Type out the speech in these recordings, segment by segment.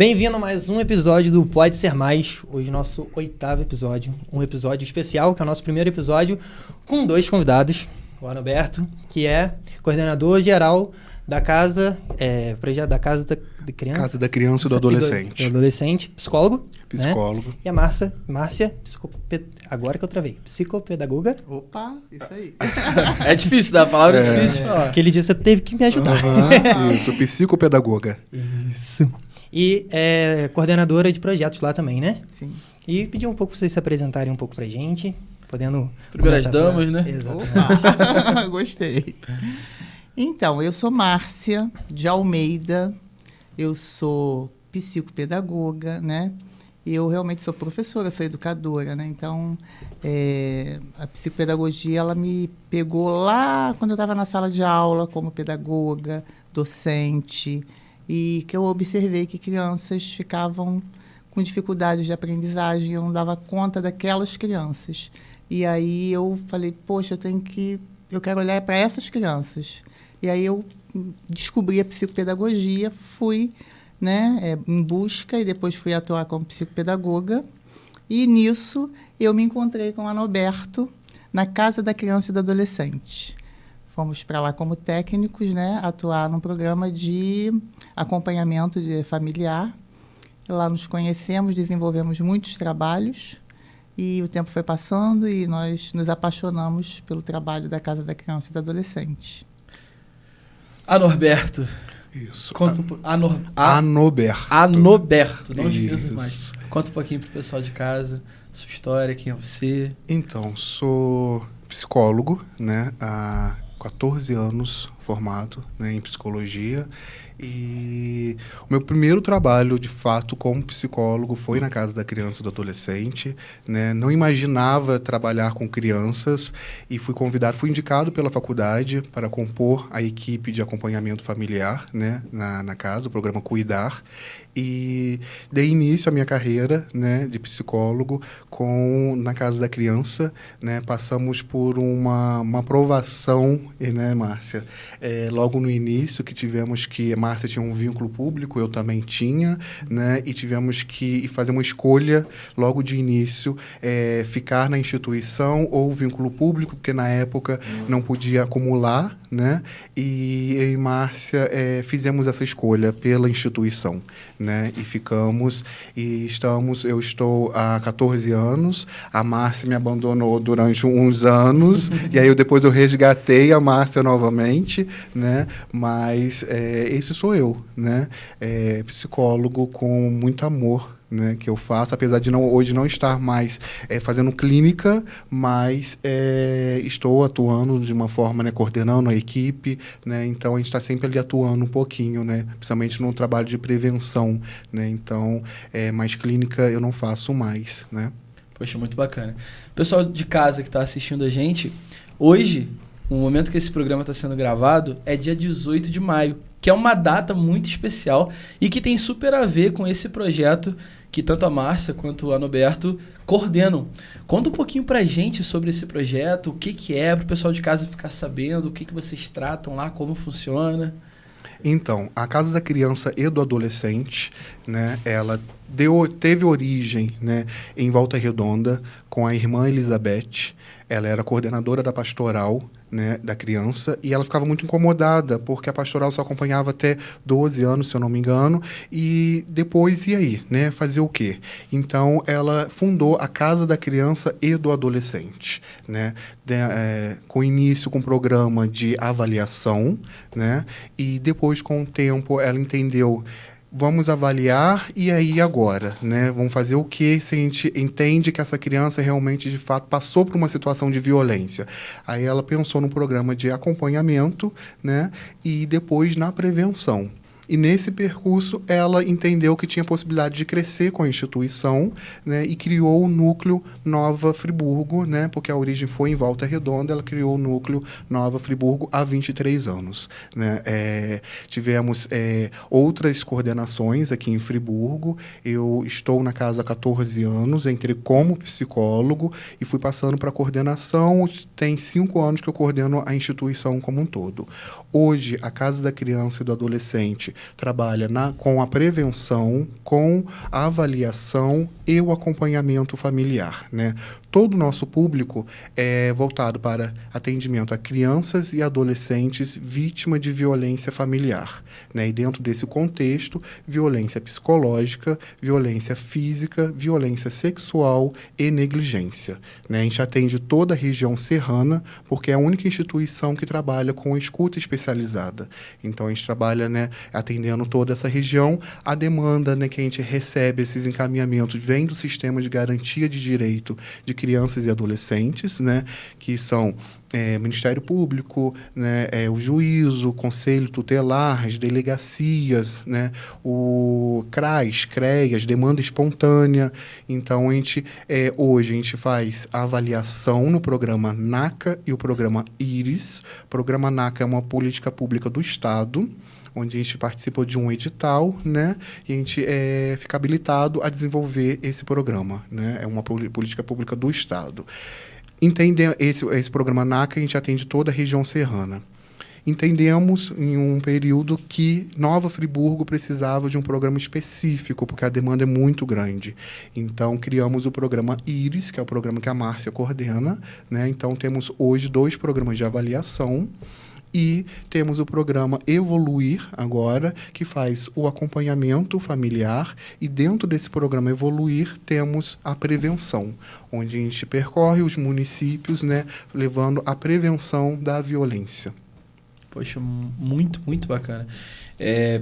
Bem-vindo a mais um episódio do Pode Ser Mais. Hoje nosso 8º episódio. Um episódio especial, que é o nosso primeiro episódio, com 2 convidados. O Anoberto, que é coordenador geral da Casa, da Casa da Criança. Casa da Criança e do Adolescente. Do adolescente, psicólogo. Psicólogo. Né? E a Márcia, agora que eu travei, psicopedagoga. Opa, isso aí. É difícil, a palavra é difícil de falar. Aquele dia você teve que me ajudar. Isso, psicopedagoga. Isso. E é coordenadora de projetos lá também, né? Sim. E pedir um pouco para vocês se apresentarem um pouco pra gente, podendo... Primeiras damas, né? Exatamente. Opa, gostei. Então, eu sou Márcia de Almeida, eu sou psicopedagoga, né? Eu realmente sou professora, sou educadora, né? Então, a psicopedagogia, ela me pegou lá quando eu estava na sala de aula como pedagoga, docente, e que eu observei que crianças ficavam com dificuldades de aprendizagem, eu não dava conta daquelas crianças. E aí eu falei, poxa, eu quero olhar para essas crianças. E aí eu descobri a psicopedagogia, fui, né, em busca, e depois fui atuar como psicopedagoga. E nisso eu me encontrei com o Anoberto na Casa da Criança e do Adolescente. Fomos para lá como técnicos, né, atuar num programa de acompanhamento familiar. Lá nos conhecemos, desenvolvemos muitos trabalhos e o tempo foi passando e nós nos apaixonamos pelo trabalho da Casa da Criança e do Adolescente. Anorberto. Isso. Anoberto, não esqueça Isso. mais. Conta um pouquinho pro pessoal de casa, sua história, quem é você. Então, sou psicólogo, né? Há 14 anos formado, né, em psicologia. E o meu primeiro trabalho, de fato, como psicólogo foi na Casa da Criança e do Adolescente, né? Não imaginava trabalhar com crianças e fui indicado pela faculdade para compor a equipe de acompanhamento familiar, né, na casa, o programa Cuidar. E dei início à minha carreira, né, de psicólogo na Casa da Criança, né? Passamos por uma aprovação, né, Márcia? Logo no início, que tivemos que... Márcia tinha um vínculo público, eu também tinha, né? E tivemos que fazer uma escolha logo de início, ficar na instituição ou vínculo público, porque na época não podia acumular, né? E eu e Márcia fizemos essa escolha pela instituição, né? E ficamos, eu estou há 14 anos, a Márcia me abandonou durante uns anos, e aí depois eu resgatei a Márcia novamente, né? Mas esse sou eu, né? Psicólogo com muito amor, né, que eu faço, apesar de hoje não estar mais fazendo clínica, mas estou atuando de uma forma, né, coordenando a equipe, né, então a gente está sempre ali atuando um pouquinho, né, principalmente no trabalho de prevenção, né, então mais clínica eu não faço mais, né. Poxa, muito bacana. Pessoal de casa que está assistindo a gente, hoje, no momento que esse programa está sendo gravado, é dia 18 de maio, que é uma data muito especial e que tem super a ver com esse projeto que tanto a Márcia quanto o Anoberto coordenam. Conta um pouquinho pra gente sobre esse projeto, o que é, para o pessoal de casa ficar sabendo, o que vocês tratam lá, como funciona. Então, a Casa da Criança e do Adolescente, né, ela teve origem, né, em Volta Redonda, com a irmã Elizabeth. Ela era coordenadora da pastoral, né, da criança, e ela ficava muito incomodada, porque a pastoral só acompanhava até 12 anos, se eu não me engano, e depois, e aí, né, fazer o quê? Então, ela fundou a Casa da Criança e do Adolescente, né, com início com um programa de avaliação, né, e depois, com o tempo, ela entendeu... Vamos avaliar e aí agora, né? Vamos fazer o que se a gente entende que essa criança realmente, de fato, passou por uma situação de violência. Aí ela pensou no programa de acompanhamento, né? E depois na prevenção. E nesse percurso, ela entendeu que tinha possibilidade de crescer com a instituição, né, e criou o núcleo Nova Friburgo, né, porque a origem foi em Volta Redonda, ela criou o núcleo Nova Friburgo há 23 anos. Né. Tivemos outras coordenações aqui em Friburgo. Eu estou na casa há 14 anos, entrei como psicólogo e fui passando para a coordenação. Tem 5 anos que eu coordeno a instituição como um todo. Hoje, a Casa da Criança e do Adolescente trabalha com a prevenção, com a avaliação e o acompanhamento familiar, né? Todo o nosso público é voltado para atendimento a crianças e adolescentes vítimas de violência familiar, né? E dentro desse contexto, violência psicológica, violência física, violência sexual e negligência, né? A gente atende toda a região serrana, porque é a única instituição que trabalha com escuta especializada. Então, a gente trabalha, né, atendendo toda essa região. A demanda, né, que a gente recebe, esses encaminhamentos, vem do sistema de garantia de direito de crianças e adolescentes, né, que são Ministério Público, né, o juízo, Conselho Tutelar, as delegacias, né, o CRAS, CREAS, demanda espontânea. Então, hoje a gente faz a avaliação no programa NACA e o programa IRIS. O programa NACA é uma política pública do Estado, onde a gente participa de um edital, né, e a gente fica habilitado a desenvolver esse programa, né, é uma política pública do Estado. Entender esse programa NACA, a gente atende toda a região serrana. Entendemos em um período que Nova Friburgo precisava de um programa específico, porque a demanda é muito grande. Então, criamos o programa IRIS, que é o programa que a Márcia coordena, né? Então, temos hoje 2 programas de avaliação. E temos o programa Evoluir agora, que faz o acompanhamento familiar. E dentro desse programa Evoluir, temos a prevenção, onde a gente percorre os municípios, né, levando a prevenção da violência. Poxa, muito, muito bacana.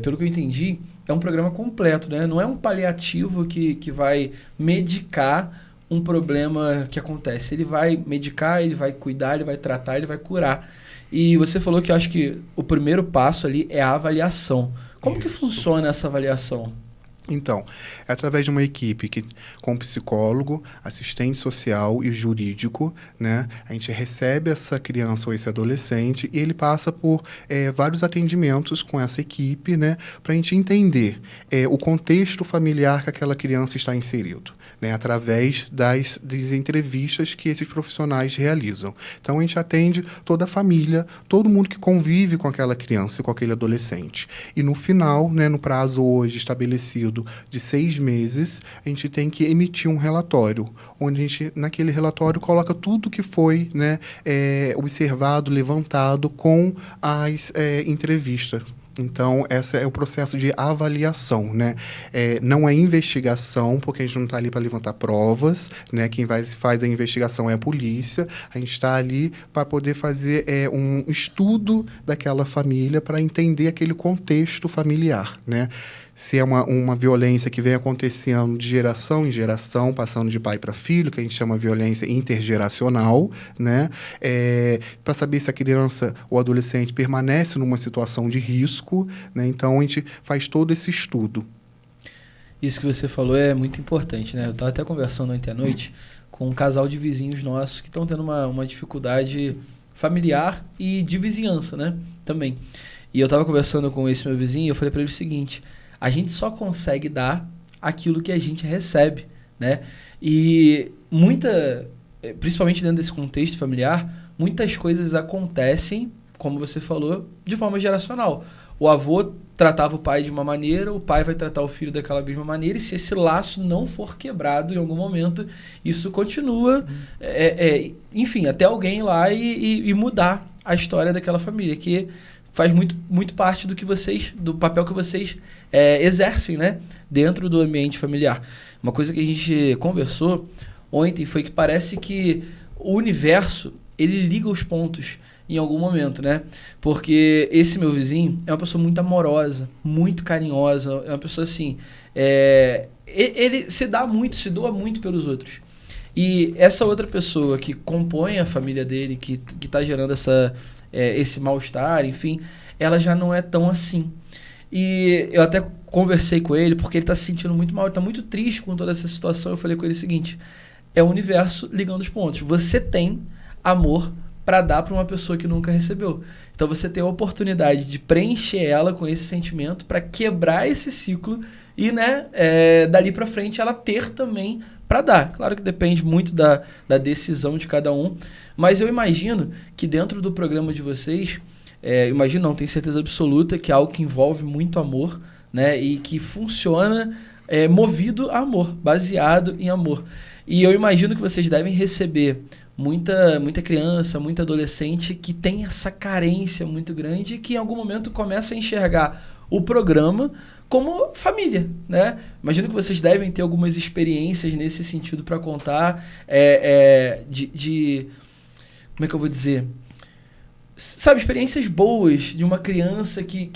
Pelo que eu entendi, é um programa completo, né? Não é um paliativo que vai medicar um problema que acontece. Ele vai medicar, ele vai cuidar, ele vai tratar, ele vai curar. E você falou que eu acho que o primeiro passo ali é a avaliação. Como que funciona essa avaliação? Então, é através de uma equipe com psicólogo, assistente social e jurídico, né? A gente recebe essa criança ou esse adolescente e ele passa por vários atendimentos com essa equipe, né? Para a gente entender o contexto familiar que aquela criança está inserido, né? Através das entrevistas que esses profissionais realizam. Então, a gente atende toda a família, todo mundo que convive com aquela criança e com aquele adolescente. E no final, né, no prazo hoje estabelecido de 6 meses, a gente tem que emitir um relatório, onde a gente, naquele relatório, coloca tudo que foi, né, observado, levantado com as entrevistas. Então, esse é o processo de avaliação, né? Não é investigação, porque a gente não está ali para levantar provas, né? Quem faz a investigação é a polícia. A gente está ali para poder fazer um estudo daquela família para entender aquele contexto familiar, né? Se é uma violência que vem acontecendo de geração em geração, passando de pai para filho, que a gente chama de violência intergeracional, né? Para saber se a criança ou adolescente permanece numa situação de risco, né? Então, a gente faz todo esse estudo. Isso que você falou é muito importante, né? Eu estava até conversando ontem à noite com um casal de vizinhos nossos que estão tendo uma dificuldade familiar e de vizinhança, né? Também. E eu estava conversando com esse meu vizinho e eu falei para ele o seguinte: a gente só consegue dar aquilo que a gente recebe, né? E principalmente dentro desse contexto familiar, muitas coisas acontecem, como você falou, de forma geracional. O avô tratava o pai de uma maneira, o pai vai tratar o filho daquela mesma maneira, e se esse laço não for quebrado em algum momento, isso continua, enfim, até alguém ir lá e mudar a história daquela família, que faz muito, muito parte do papel que vocês exercem, né, dentro do ambiente familiar. Uma coisa que a gente conversou ontem foi que parece que o universo, ele liga os pontos em algum momento, né? Porque esse meu vizinho é uma pessoa muito amorosa, muito carinhosa, é uma pessoa assim, ele se doa muito pelos outros. E essa outra pessoa que compõe a família dele, que está gerando esse mal-estar, enfim, ela já não é tão assim. E eu até conversei com ele, porque ele está se sentindo muito mal, ele está muito triste com toda essa situação. Eu falei com ele o seguinte: é o universo ligando os pontos. Você tem amor para dar para uma pessoa que nunca recebeu. Então você tem a oportunidade de preencher ela com esse sentimento para quebrar esse ciclo e, né, dali para frente ela ter também para dar. Claro que depende muito da decisão de cada um, mas eu imagino que dentro do programa de vocês imagino não, tenho certeza absoluta que é algo que envolve muito amor, né? E que funciona movido a amor, baseado em amor. E eu imagino que vocês devem receber muita criança, muito adolescente que tem essa carência muito grande e que em algum momento começa a enxergar o programa como família, né? Imagino que vocês devem ter algumas experiências nesse sentido para contar, como é que eu vou dizer? Sabe, experiências boas de uma criança que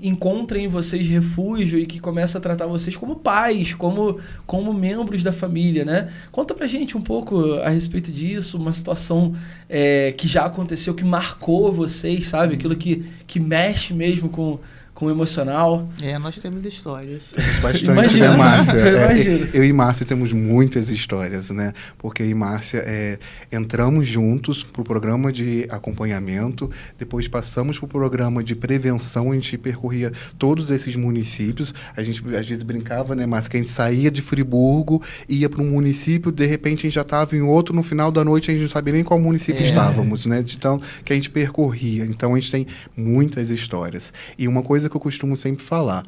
encontra em vocês refúgio e que começa a tratar vocês como pais, como membros da família, né? Conta pra gente um pouco a respeito disso, uma situação que já aconteceu, que marcou vocês, sabe? Aquilo que mexe mesmo com o emocional. Nós temos histórias. Temos bastante, Imagina. né, Márcia? Imagina. Eu e Márcia temos muitas histórias, né? Porque eu e Márcia entramos juntos para o programa de acompanhamento, depois passamos para o programa de prevenção, a gente percorria todos esses municípios, a gente às vezes brincava, né, Márcia, que a gente saía de Friburgo, ia para um município, de repente a gente já estava em outro, no final da noite a gente não sabia nem qual município estávamos, né? Então, que a gente percorria. Então, a gente tem muitas histórias. E uma coisa que eu costumo sempre falar,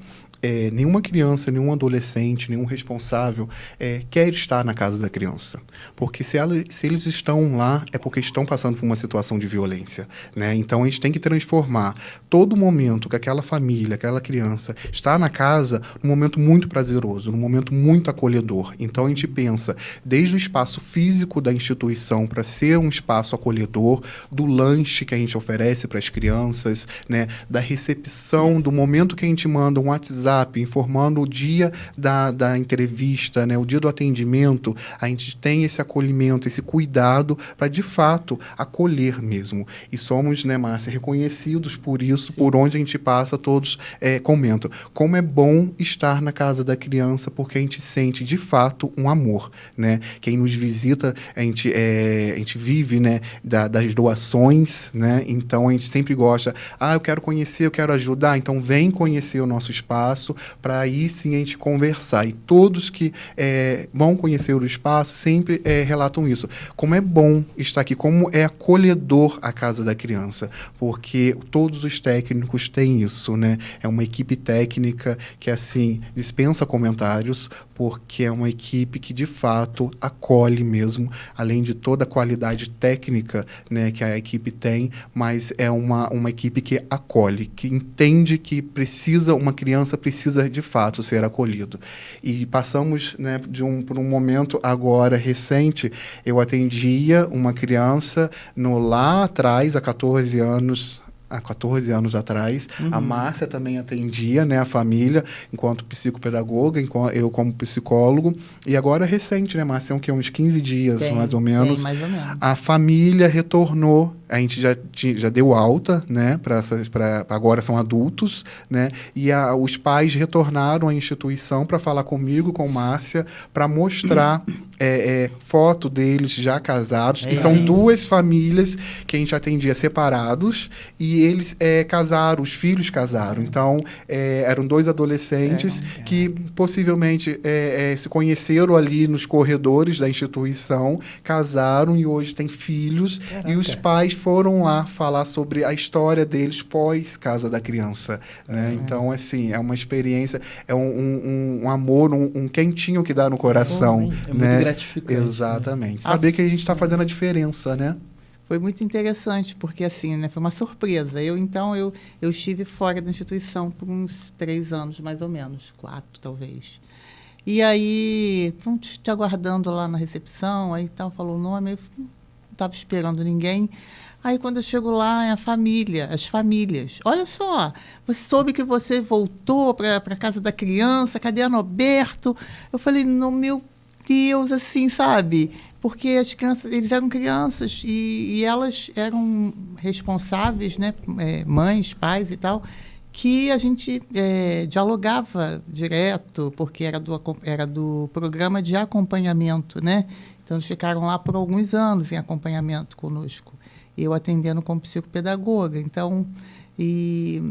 nenhuma criança, nenhum adolescente, nenhum responsável quer estar na casa da criança. Porque se eles estão lá, é porque estão passando por uma situação de violência, né? Então, a gente tem que transformar todo momento que aquela família, aquela criança está na casa, num momento muito prazeroso, num momento muito acolhedor. Então, a gente pensa desde o espaço físico da instituição para ser um espaço acolhedor, do lanche que a gente oferece para as crianças, né? Da recepção, do momento que a gente manda um WhatsApp informando o dia da entrevista, né, o dia do atendimento, a gente tem esse acolhimento, esse cuidado para, de fato, acolher mesmo. E somos, né, Márcia, reconhecidos por isso, por onde a gente passa, todos comentam. Como é bom estar na casa da criança, porque a gente sente, de fato, um amor, né? Quem nos visita, a gente vive, né, das doações, né? Então, a gente sempre gosta, eu quero conhecer, eu quero ajudar, então vem conhecer o nosso espaço, para aí sim a gente conversar. E todos que vão conhecer o espaço sempre relatam isso. Como é bom estar aqui, como é acolhedor a casa da criança, porque todos os técnicos têm isso, né? É uma equipe técnica que, assim, dispensa comentários, porque é uma equipe que, de fato, acolhe mesmo, além de toda a qualidade técnica, né, que a equipe tem, mas é uma equipe que acolhe, que entende que uma criança precisa, de fato, ser acolhido. E passamos, né, por um momento agora recente, eu atendia uma criança lá atrás, há 14 anos atrás. A Márcia também atendia, né, a família, enquanto psicopedagoga, eu como psicólogo. E agora recente, né, Márcia? Uns 15 dias, mais ou menos. Mais ou menos. A família retornou. A gente já deu alta, né? Agora são adultos, né? E os pais retornaram à instituição para falar comigo, com Márcia, para mostrar foto deles já casados, que são duas famílias que a gente atendia separados, e eles casaram, os filhos casaram. Então, eram dois adolescentes que possivelmente se conheceram ali nos corredores da instituição, casaram e hoje têm filhos. Caraca. E os pais foram lá falar sobre a história deles pós-casa da criança, né? Então, assim, é uma experiência, é um amor, um quentinho que dá no coração. É né? muito gratificante. Exatamente. Né? Saber que a gente está fazendo a diferença, né? Foi muito interessante, porque assim, né, foi uma surpresa. Eu estive fora da instituição por uns 3 anos, mais ou menos, 4 talvez. E aí, te aguardando lá na recepção, aí tal, falou o nome, eu não estava esperando ninguém. Aí, quando eu chego lá, as famílias. Olha só, você soube que você voltou para a casa da criança, cadê a Noberto? Eu falei, não, meu Deus, assim, sabe? Porque as crianças, eles eram crianças e elas eram responsáveis, né? Mães, pais e tal, que a gente dialogava direto, porque era do programa de acompanhamento, né? Então, eles ficaram lá por alguns anos em acompanhamento conosco. Eu atendendo como psicopedagoga. Então, e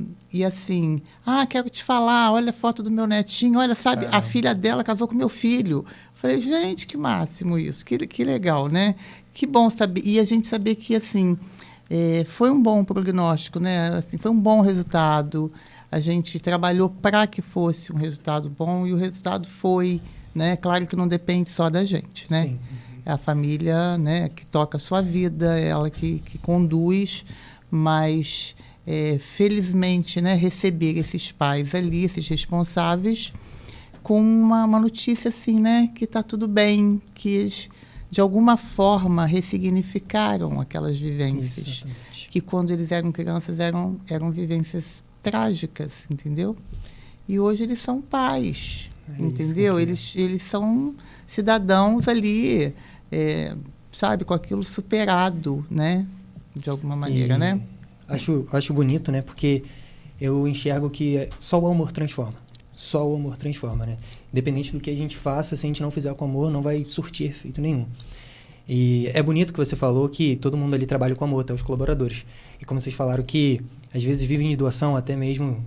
assim, quero te falar, olha a foto do meu netinho, olha, sabe, a filha dela casou com meu filho. Falei, gente, que máximo isso, que legal, né? Que bom saber. E a gente saber que, assim, foi um bom prognóstico, né? Assim, foi um bom resultado. A gente trabalhou para que fosse um resultado bom e o resultado foi, né? Claro que não depende só da gente, né? Sim. É a família, né, que toca a sua vida, é ela que conduz, mas felizmente, né, receber esses pais ali, esses responsáveis, com uma notícia assim, né, que está tudo bem, que eles de alguma forma ressignificaram aquelas vivências. Exatamente. Que quando eles eram crianças eram vivências trágicas, entendeu? E hoje eles são pais, entendeu? Eles são cidadãos ali, sabe, com aquilo superado, né? De alguma maneira, né? Acho bonito, né? Porque eu enxergo que só o amor transforma. Só o amor transforma, né? Independente do que a gente faça, se a gente não fizer com amor, não vai surtir efeito nenhum. E é bonito que você falou que todo mundo ali trabalha com amor, até os colaboradores. E como vocês falaram que às vezes vivem de doação, até mesmo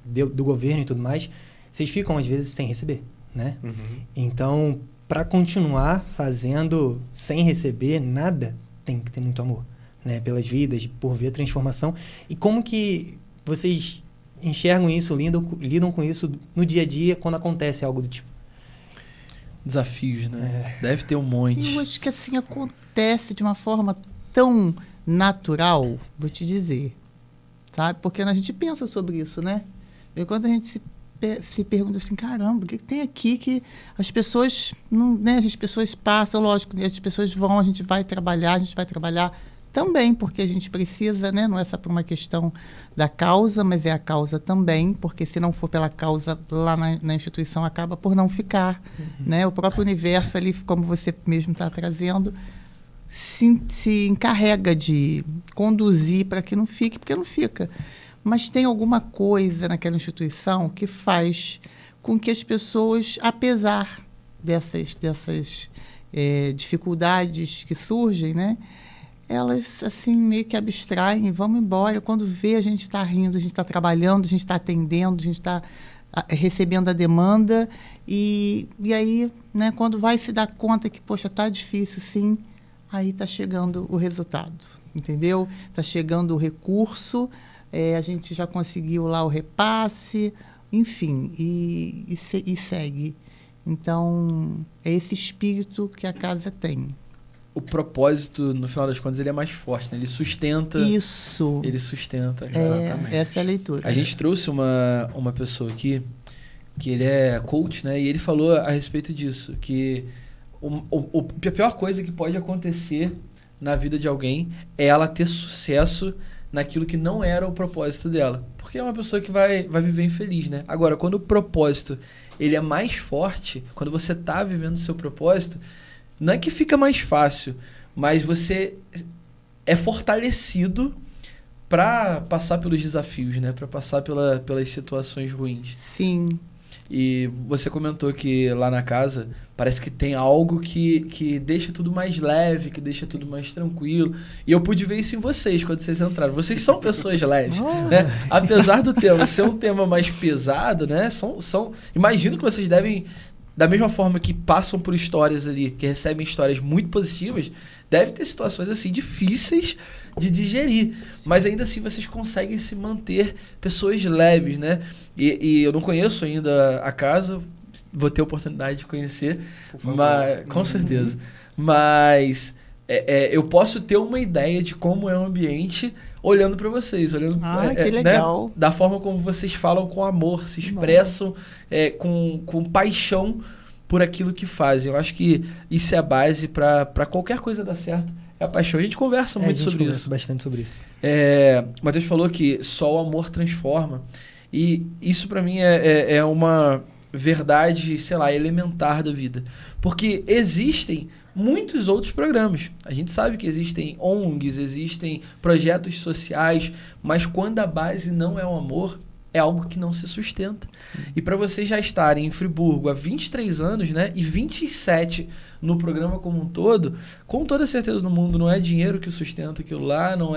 do governo e tudo mais, vocês ficam às vezes sem receber, né? Uhum. Então, para continuar fazendo sem receber nada, tem que ter muito amor, né? Pelas vidas, por ver a transformação. E como que vocês enxergam isso, lidam com isso no dia a dia quando acontece algo do tipo? Desafios, né? Deve ter um monte. Eu acho que assim acontece de uma forma tão natural, vou te dizer, sabe? Porque a gente pensa sobre isso, né? E quando a gente se pergunta assim, caramba, o que tem aqui que as pessoas não, né? As pessoas passam, lógico, as pessoas vão, a gente vai trabalhar também, porque a gente precisa, né? Não é só por uma questão da causa, mas é a causa também, porque se não for pela causa lá na instituição, acaba por não ficar, né? O próprio universo ali, como você mesmo está trazendo, se encarrega de conduzir para que não fique, porque não fica. Mas tem alguma coisa naquela instituição que faz com que as pessoas, apesar dessas dificuldades que surgem, né? Elas, assim, meio que abstraem e vão embora. Quando vê, a gente está rindo, a gente está trabalhando, a gente está atendendo, a gente está recebendo a demanda. E aí, né, quando vai se dar conta que, poxa, está difícil, sim, aí está chegando o resultado, entendeu? Está chegando o recurso, a gente já conseguiu lá o repasse, enfim, e segue. Então, é esse espírito que a casa tem. O propósito, no final das contas, ele é mais forte, né? Ele sustenta. Isso. Ele sustenta. Exatamente. Essa é a leitura. A gente trouxe uma pessoa aqui, que ele é coach, né? E ele falou a respeito disso, que a pior coisa que pode acontecer na vida de alguém é ela ter sucesso naquilo que não era o propósito dela. Porque é uma pessoa que vai viver infeliz, né? Agora, quando o propósito ele é mais forte, quando você está vivendo o seu propósito, não é que fica mais fácil, mas você é fortalecido para passar pelos desafios, né? Para passar pelas situações ruins. Sim. E você comentou que lá na casa parece que tem algo que deixa tudo mais leve, que deixa tudo mais tranquilo. E eu pude ver isso em vocês quando vocês entraram. Vocês são pessoas leves, né? Apesar do tema ser um tema mais pesado, né? Imagino que vocês devem, da mesma forma que passam por histórias ali, que recebem histórias muito positivas, deve ter situações assim difíceis de digerir. Mas ainda assim vocês conseguem se manter pessoas leves, né? E eu não conheço ainda a casa, vou ter a oportunidade de conhecer, mas, com certeza. Mas eu posso ter uma ideia de como é o ambiente olhando para vocês, olhando que legal. Né? Da forma como vocês falam com amor, se expressam com paixão por aquilo que fazem. Eu acho que isso é a base para qualquer coisa dar certo. É a paixão. A gente conversa muito sobre isso. A gente conversa bastante sobre isso. O Matheus falou que só o amor transforma. E isso para mim é uma verdade, sei lá, elementar da vida. Porque existem muitos outros programas. A gente sabe que existem ONGs, existem projetos sociais, mas quando a base não é o amor, é algo que não se sustenta. E para vocês já estarem em Friburgo há 23 anos, né, e 27 no programa como um todo, com toda certeza no mundo, não é dinheiro que sustenta aquilo lá, não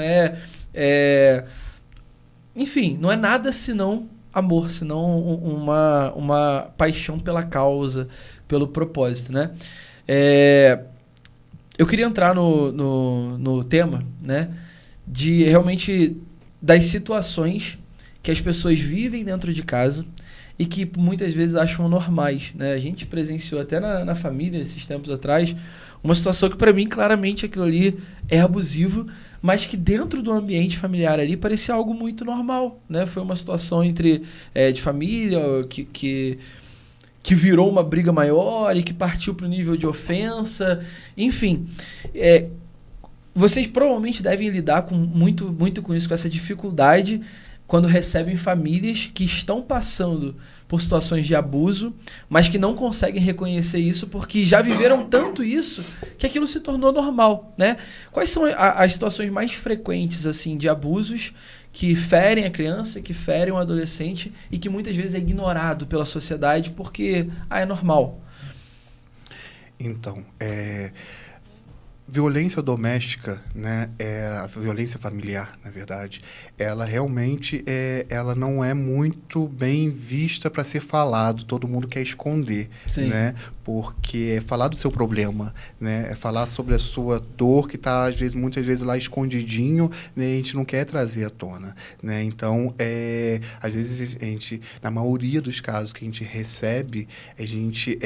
enfim, não é nada senão amor, senão uma paixão pela causa, pelo propósito, né? eu queria entrar no tema, né? De realmente das situações que as pessoas vivem dentro de casa e que muitas vezes acham normais, né? A gente presenciou até na família, esses tempos atrás, uma situação que para mim claramente aquilo ali é abusivo, mas que dentro do ambiente familiar ali parecia algo muito normal, né? Foi uma situação de família que virou uma briga maior e que partiu para o nível de ofensa, enfim. Vocês provavelmente devem lidar muito com isso, com essa dificuldade quando recebem famílias que estão passando por situações de abuso, mas que não conseguem reconhecer isso porque já viveram tanto isso que aquilo se tornou normal, né? Quais são as situações mais frequentes assim de abusos que ferem a criança, que ferem o adolescente e que muitas vezes é ignorado pela sociedade porque é normal? Então, violência doméstica, né, a violência familiar, na verdade, ela realmente ela não é muito bem vista para ser falado, todo mundo quer esconder, Sim. né, porque é falar do seu problema, né, é falar sobre a sua dor que está, muitas vezes lá escondidinho, né, a gente não quer trazer à tona, né, então, às vezes a gente, na maioria dos casos que a gente recebe, a gente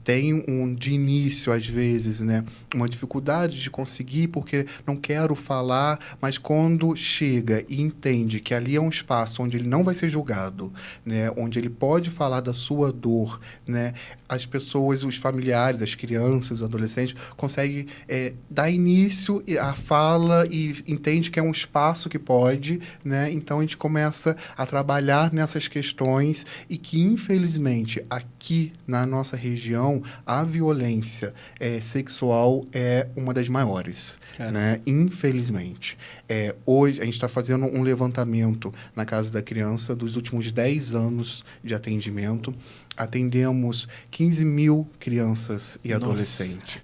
tem de início, às vezes, né, uma dificuldade de conseguir, porque não quero falar, mas quando chega e entende que ali é um espaço onde ele não vai ser julgado, né, onde ele pode falar da sua dor, né, as pessoas, os familiares, as crianças, os adolescentes, conseguem dar início à fala e entende que é um espaço que pode, né, então a gente começa a trabalhar nessas questões e que, infelizmente, aqui na nossa região, a violência sexual é uma das maiores, né? Infelizmente. Hoje, a gente está fazendo um levantamento na Casa da Criança dos últimos 10 anos de atendimento. Atendemos 15 mil crianças e adolescentes.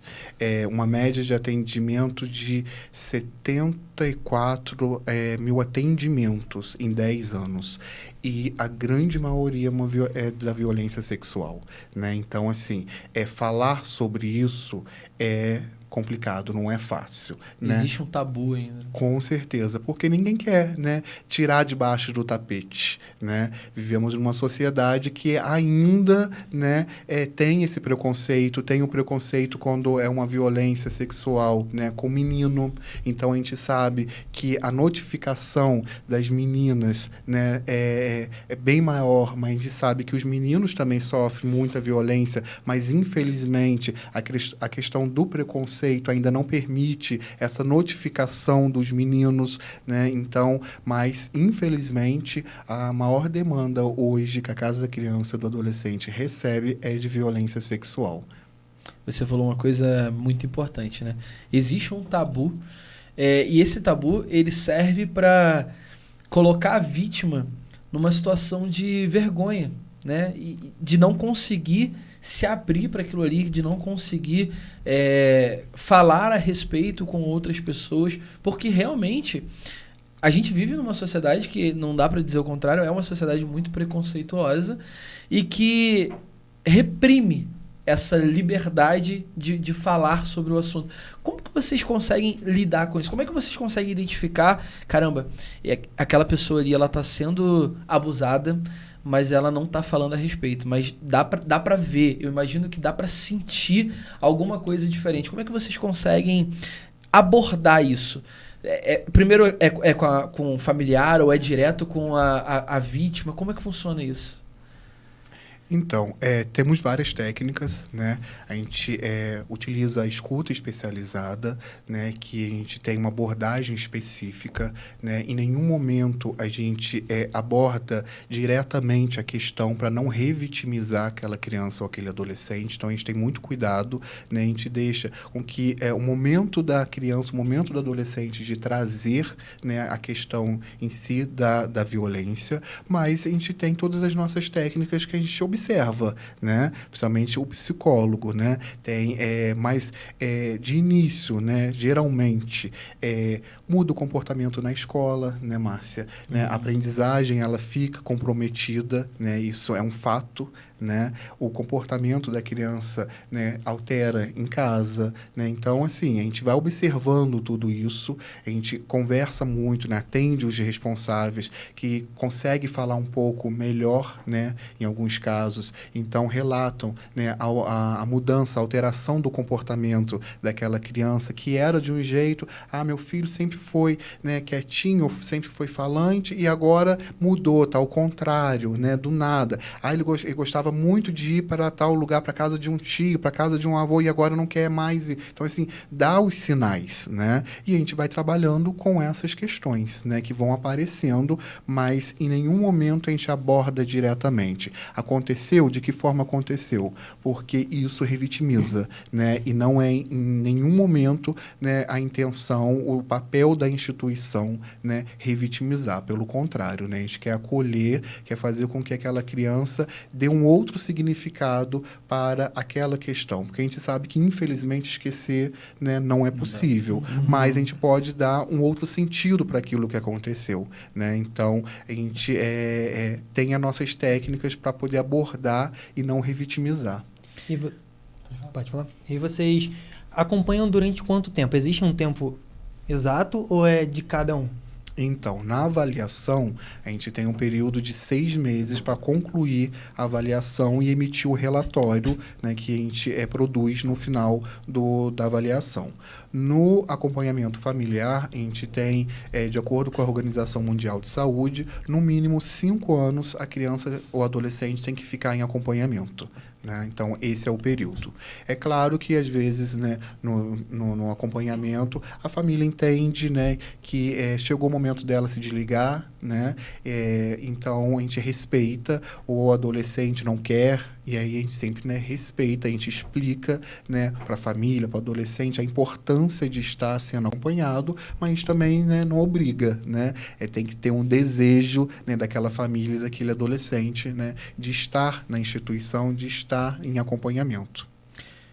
Uma média de atendimento de 74 mil atendimentos em 10 anos. E a grande maioria é da violência sexual, né? Então, assim, falar sobre isso é complicado, não é fácil, né? Existe um tabu ainda. Com certeza, porque ninguém quer, né, tirar debaixo do tapete, né? Vivemos numa sociedade que ainda, né, tem esse preconceito, tem o preconceito quando é uma violência sexual, né, com menino. Então a gente sabe que a notificação das meninas, né, é bem maior, mas a gente sabe que os meninos também sofrem muita violência, mas infelizmente a questão do preconceito ainda não permite essa notificação dos meninos, né? Então, mas infelizmente a maior demanda hoje que a Casa da Criança e do Adolescente recebe é de violência sexual. Você falou uma coisa muito importante, né? Existe um tabu e esse tabu ele serve para colocar a vítima numa situação de vergonha, né? E de não conseguir se abrir para aquilo ali, de não conseguir falar a respeito com outras pessoas, porque realmente a gente vive numa sociedade que, não dá para dizer o contrário, é uma sociedade muito preconceituosa e que reprime essa liberdade de falar sobre o assunto. Como que vocês conseguem lidar com isso? Como é que vocês conseguem identificar, caramba, aquela pessoa ali, ela está sendo abusada, mas ela não está falando a respeito, mas dá para ver, eu imagino que dá para sentir alguma coisa diferente. Como é que vocês conseguem abordar isso? Primeiro com o familiar ou é direto com a vítima? Como é que funciona isso? Então, temos várias técnicas, né? A gente utiliza a escuta especializada, né? Que a gente tem uma abordagem específica, né? Em nenhum momento a gente aborda diretamente a questão para não revitimizar aquela criança ou aquele adolescente. Então, a gente tem muito cuidado, né? A gente deixa com que o momento da criança, o momento do adolescente de trazer, né, a questão em si da violência, mas a gente tem todas as nossas técnicas que a gente observa, né? Principalmente o psicólogo, né? Tem mais de início, né? Geralmente muda o comportamento na escola, né, Márcia? Né? A aprendizagem ela fica comprometida, né? Isso é um fato, né? O comportamento da criança, né, altera em casa, né? Então, assim, a gente vai observando tudo isso, a gente conversa muito, né? Atende os responsáveis, que consegue falar um pouco melhor, né? Em alguns casos. Então, relatam, né, a mudança, a alteração do comportamento daquela criança que era de um jeito, meu filho sempre foi, né, quietinho, sempre foi falante e agora mudou, tá ao contrário, né, do nada. Ele gostava muito de ir para tal lugar, para casa de um tio, para casa de um avô e agora não quer mais ir. Então, assim, dá os sinais, né? E a gente vai trabalhando com essas questões, né, que vão aparecendo, mas em nenhum momento a gente aborda diretamente. Aconteceu? De que forma aconteceu? Porque isso revitimiza, né? E não é em nenhum momento, né, a intenção, o papel da instituição, né, revitimizar. Pelo contrário, né? A gente quer acolher, quer fazer com que aquela criança dê um outro significado para aquela questão. Porque a gente sabe que, infelizmente, esquecer, né, não é possível. Mas a gente pode dar um outro sentido para aquilo que aconteceu, né? Então, a gente tem as nossas técnicas para poder abordar e não revitimizar. Pode falar. E vocês acompanham durante quanto tempo? Existe um tempo exato ou é de cada um? Então, na avaliação, a gente tem um período de 6 meses para concluir a avaliação e emitir o relatório, né, que a gente produz no final da avaliação. No acompanhamento familiar, a gente tem, de acordo com a Organização Mundial de Saúde, no mínimo 5 anos a criança ou adolescente tem que ficar em acompanhamento. Né? Então, esse é o período. É claro que, às vezes, né, no acompanhamento, a família entende, né, que chegou o momento dela se desligar, né? Então, a gente respeita, o adolescente não quer, e aí a gente sempre, né, respeita, a gente explica, né, para a família, para o adolescente, a importância de estar sendo acompanhado, mas a gente também, né, não obriga, né? Tem que ter um desejo, né, daquela família, daquele adolescente, né, de estar na instituição, de estar em acompanhamento.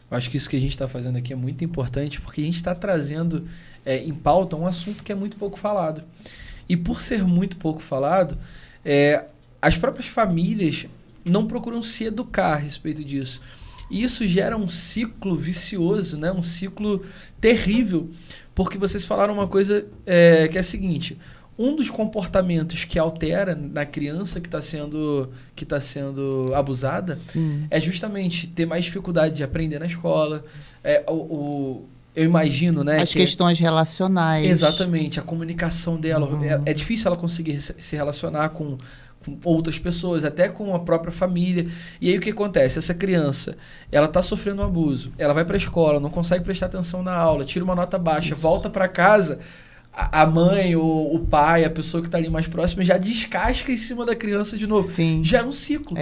Eu acho que isso que a gente está fazendo aqui é muito importante, porque a gente está trazendo em pauta um assunto que é muito pouco falado. E por ser muito pouco falado, as próprias famílias não procuram se educar a respeito disso. E isso gera um ciclo vicioso, né? Um ciclo terrível, porque vocês falaram uma coisa que é a seguinte: um dos comportamentos que altera na criança que está sendo abusada Sim. é justamente ter mais dificuldade de aprender na escola. Eu imagino, né? As questões relacionais. Exatamente, a comunicação dela. É difícil ela conseguir se relacionar com outras pessoas, até com a própria família. E aí o que acontece? Essa criança, ela está sofrendo um abuso, ela vai para a escola, não consegue prestar atenção na aula, tira uma nota baixa, volta para casa, a mãe ou o pai, a pessoa que está ali mais próxima, já descasca em cima da criança de novo. Sim. Gera um ciclo.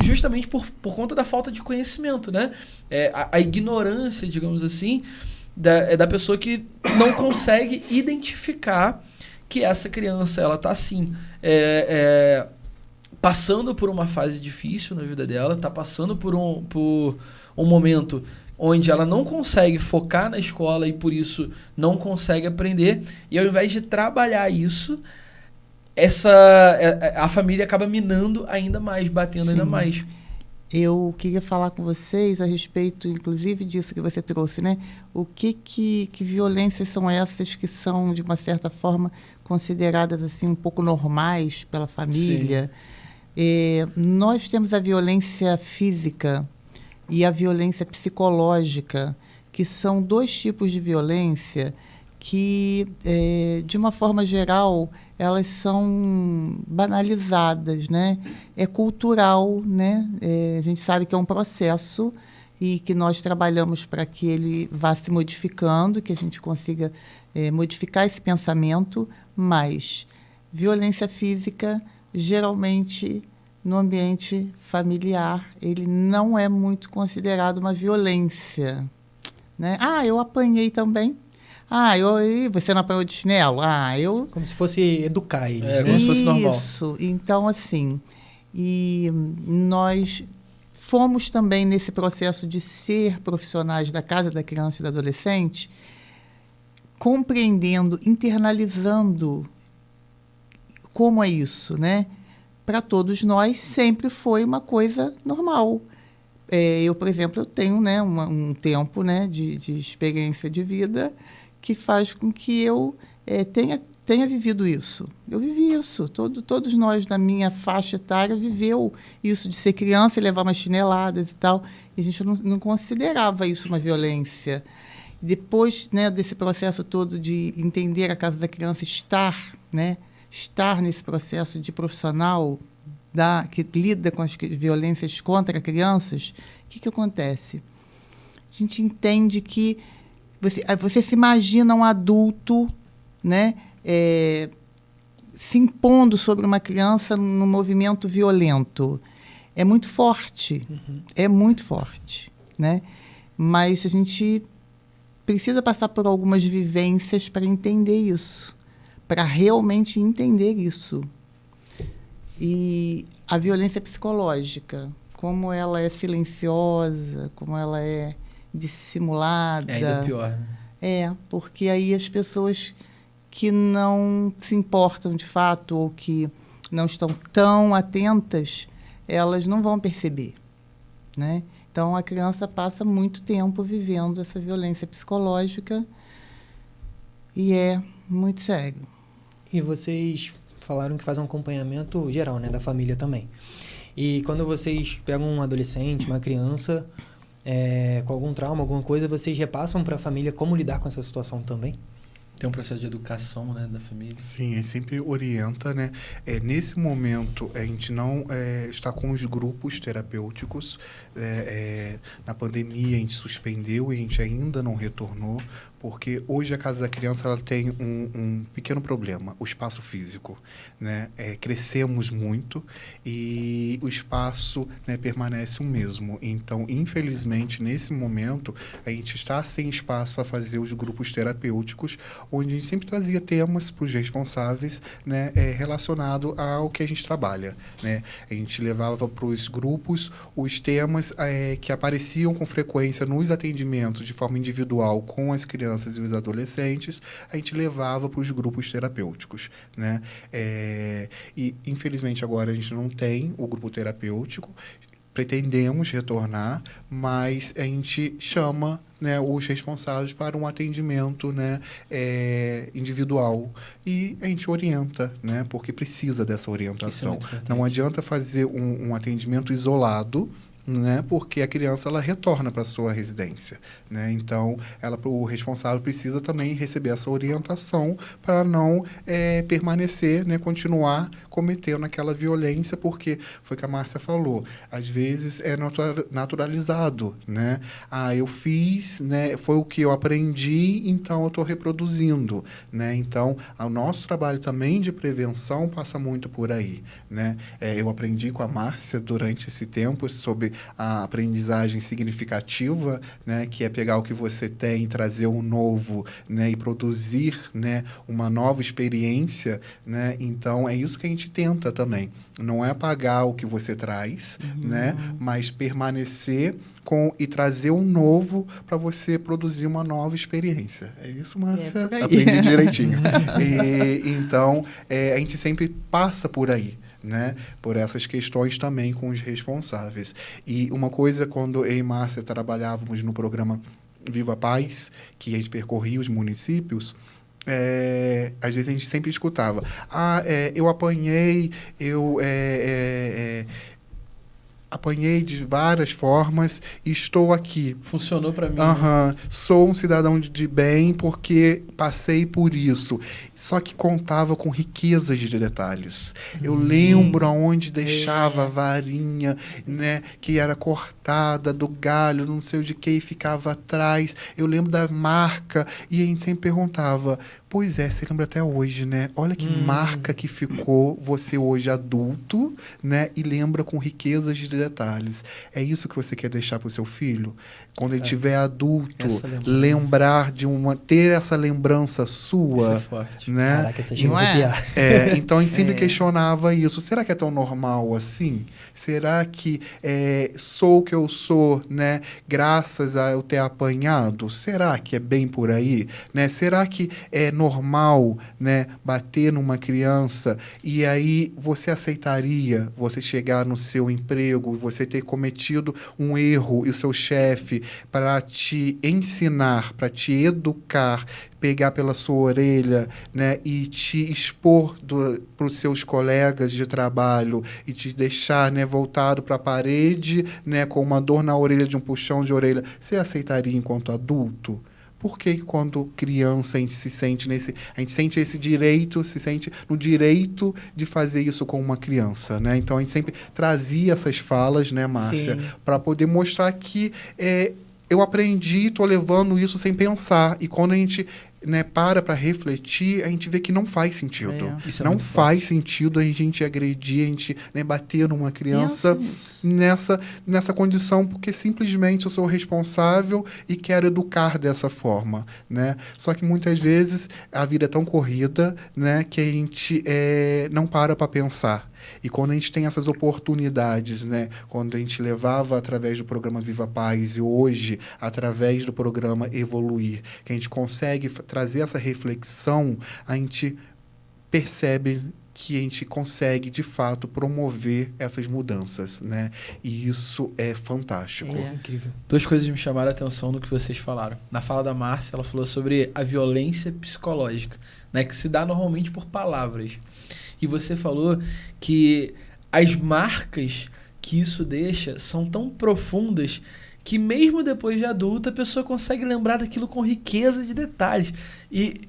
Justamente por conta da falta de conhecimento, né? A ignorância, digamos assim, da pessoa que não consegue identificar que essa criança, ela está assim, passando por uma fase difícil na vida dela, está passando por um momento onde ela não consegue focar na escola e por isso não consegue aprender, e ao invés de trabalhar isso, a família acaba minando ainda mais, batendo ainda mais. Eu queria falar com vocês a respeito, inclusive, disso que você trouxe, né? O que violências são essas que são, de uma certa forma, consideradas assim um pouco normais pela família? Nós temos a violência física e a violência psicológica, que são 2 tipos de violência que, de uma forma geral, elas são banalizadas, né? É cultural, né? A gente sabe que é um processo e que nós trabalhamos para que ele vá se modificando, que a gente consiga modificar esse pensamento, mas violência física, geralmente, no ambiente familiar, ele não é muito considerado uma violência, né? Eu apanhei também. Você não apanhou de chinelo? Como se fosse educar eles, né? Como se fosse normal. Isso. Então, assim, e nós fomos também nesse processo de ser profissionais da casa da criança e do adolescente, compreendendo, internalizando como é isso, né? para todos nós, sempre foi uma coisa normal. Eu, por exemplo, eu tenho, né, um tempo, né, de experiência de vida que faz com que eu tenha vivido isso. Eu vivi isso. Todos nós da minha faixa etária viveu isso de ser criança e levar umas chineladas e tal. E a gente não considerava isso uma violência. Depois, né, desse processo todo de entender a Casa da Criança, estar nesse processo de profissional que lida com as violências contra crianças, o que acontece? A gente entende que você se imagina um adulto, né, se impondo sobre uma criança num movimento violento. É muito forte, é muito forte, né? Mas a gente precisa passar por algumas vivências para entender isso, para realmente entender isso. E a violência psicológica, como ela é silenciosa, como ela é dissimulada. É ainda pior, né? Porque aí as pessoas que não se importam de fato ou que não estão tão atentas, elas não vão perceber, né? Então, a criança passa muito tempo vivendo essa violência psicológica e é muito sério. E vocês falaram que fazem um acompanhamento geral, né, da família também. E quando vocês pegam um adolescente, uma criança, com algum trauma, alguma coisa, vocês repassam para a família como lidar com essa situação também? Tem um processo de educação, né, da família. Sim, a gente sempre orienta, né? Nesse momento, a gente não está com os grupos terapêuticos. Na pandemia, a gente suspendeu e a gente ainda não retornou, porque hoje a Casa da Criança ela tem um pequeno problema, o espaço físico, né? Crescemos muito e o espaço, né, permanece o mesmo. Então, infelizmente, nesse momento, a gente está sem espaço para fazer os grupos terapêuticos, onde a gente sempre trazia temas para os responsáveis, né, relacionado ao que a gente trabalha, né? A gente levava para os grupos os temas que apareciam com frequência nos atendimentos de forma individual com as crianças e os adolescentes, a gente levava para os grupos terapêuticos, né? E, infelizmente, agora a gente não tem o grupo terapêutico, pretendemos retornar, mas a gente chama, né, os responsáveis para um atendimento, né, individual e a gente orienta, né, porque precisa dessa orientação. Não adianta fazer um atendimento isolado, né, porque a criança ela retorna para a sua residência, né? Então o responsável precisa também receber essa orientação para não permanecer, né, continuar cometendo aquela violência, porque foi o que a Márcia falou, às vezes é naturalizado, né? Eu fiz, né, foi o que eu aprendi, então eu estou reproduzindo, né? Então o nosso trabalho também de prevenção passa muito por aí, né? Eu aprendi com a Márcia durante esse tempo sobre a aprendizagem significativa, né, que é pegar o que você tem, trazer um novo, né, e produzir, né, uma nova experiência, né? Então é isso que a gente tenta também. Não é apagar o que você traz, né, mas permanecer e trazer um novo para você produzir uma nova experiência. É isso, Márcia? Aprendi direitinho. Então, a gente sempre passa por aí, né, por essas questões também com os responsáveis. E uma coisa, quando eu e Márcia trabalhávamos no programa Viva a Paz, que a gente percorria os municípios, às vezes a gente sempre escutava, eu apanhei, apanhei de várias formas e estou aqui. Funcionou para mim. Sou um cidadão de bem porque passei por isso. Só que contava com riquezas de detalhes. Eu lembro aonde deixava a varinha, né, que era cortada do galho, não sei o de que, e ficava atrás. Eu lembro da marca e a gente sempre perguntava, pois você lembra até hoje, né? Olha que marca que ficou você hoje adulto, né? E lembra com riquezas de detalhes. É isso que você quer deixar para o seu filho? Quando ele É. tiver adulto, Essa lembrança. lembrar ter essa lembrança Isso é sua, forte. né? Caraca, essa chega Não a é? arrepiar. Então a gente sempre questionava isso. Será que é tão normal assim? Será que sou o que eu sou, né? Graças a eu ter apanhado? Será que é bem por aí? Né? Será que é normal, né, bater numa criança e aí você aceitaria você chegar no seu emprego, você ter cometido um erro e o seu chefe para te ensinar, para te educar, pegar pela sua orelha, né, e te expor para os seus colegas de trabalho e te deixar, né, voltado para a parede, né, com uma dor na orelha de um puxão de orelha, você aceitaria enquanto adulto? Por que quando criança a gente se sente esse direito, se sente no direito de fazer isso com uma criança, né? Então a gente sempre trazia essas falas, né, Márcia, para poder mostrar que eu aprendi, estou levando isso sem pensar. E quando a gente, né, para refletir, a gente vê que não faz sentido. Isso é Não muito faz forte. sentido a gente agredir, a gente, né, bater numa criança Pensa nisso. nessa condição, porque simplesmente eu sou responsável e quero educar dessa forma, né? Só que muitas vezes a vida é tão corrida, né, que a gente não para pensar. E quando a gente tem essas oportunidades, né, quando a gente levava através do programa Viva Paz e hoje, através do programa Evoluir, que a gente consegue trazer essa reflexão, a gente percebe que a gente consegue, de fato, promover essas mudanças, né? E isso é fantástico. Incrível. Duas coisas me chamaram a atenção no que vocês falaram. Na fala da Márcia, ela falou sobre a violência psicológica, né, que se dá normalmente por palavras. E você falou que as marcas que isso deixa são tão profundas que mesmo depois de adulta a pessoa consegue lembrar daquilo com riqueza de detalhes. E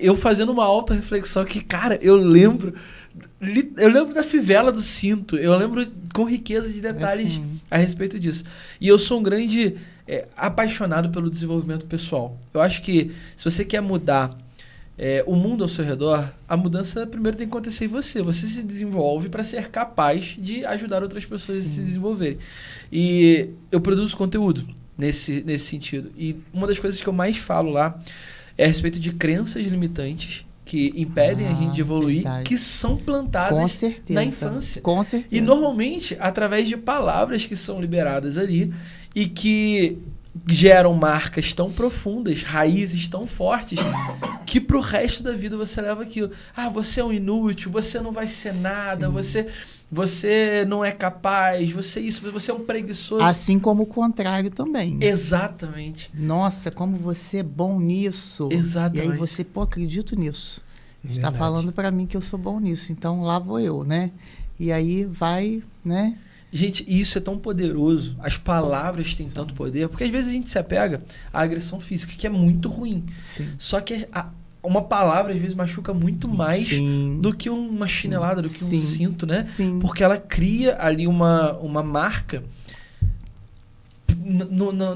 eu fazendo uma auto-reflexão que, cara, eu lembro da fivela do cinto, eu lembro com riqueza de detalhes a respeito disso. E eu sou um grande apaixonado pelo desenvolvimento pessoal. Eu acho que se você quer mudar o mundo ao seu redor, a mudança primeiro tem que acontecer em você. Você se desenvolve para ser capaz de ajudar outras pessoas a se desenvolverem. E eu produzo conteúdo nesse sentido. E uma das coisas que eu mais falo lá é a respeito de crenças limitantes que impedem a gente de evoluir, verdade. que são plantadas Com certeza. na infância. Com certeza. E normalmente através de palavras que são liberadas ali e que geram marcas tão profundas, raízes tão fortes, que pro resto da vida você leva aquilo. Ah, você é um inútil, você não vai ser nada, você não é capaz, você é um preguiçoso. Assim como o contrário também. Exatamente. Nossa, como você é bom nisso. Exatamente. E aí você, acredito nisso. Está Verdade. falando para mim que eu sou bom nisso, então lá vou eu, né? E aí vai, né? Gente, isso é tão poderoso. As palavras têm tanto poder, porque às vezes a gente se apega à agressão física, que é muito ruim. Sim. Só que uma palavra às vezes machuca muito mais Sim. do que uma chinelada, do que um Sim. cinto, né? Sim. Porque ela cria ali uma marca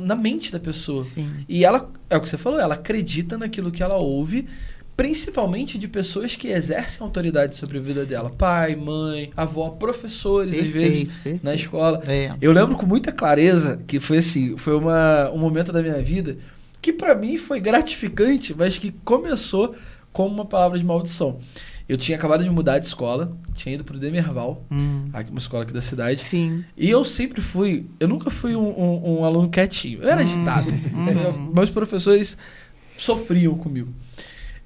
na mente da pessoa. Sim. E ela, é o que você falou, ela acredita naquilo que ela ouve, principalmente de pessoas que exercem autoridade sobre a vida dela. Pai, mãe, avó, professores, às vezes, Perfeito. na escola. É. Eu lembro com muita clareza que foi assim, foi um momento da minha vida que pra mim foi gratificante, mas que começou como uma palavra de maldição. Eu tinha acabado de mudar de escola, tinha ido pro Demerval, uma escola aqui da cidade. Sim. E eu nunca fui um aluno quietinho. Eu era agitado. Meus professores sofriam comigo.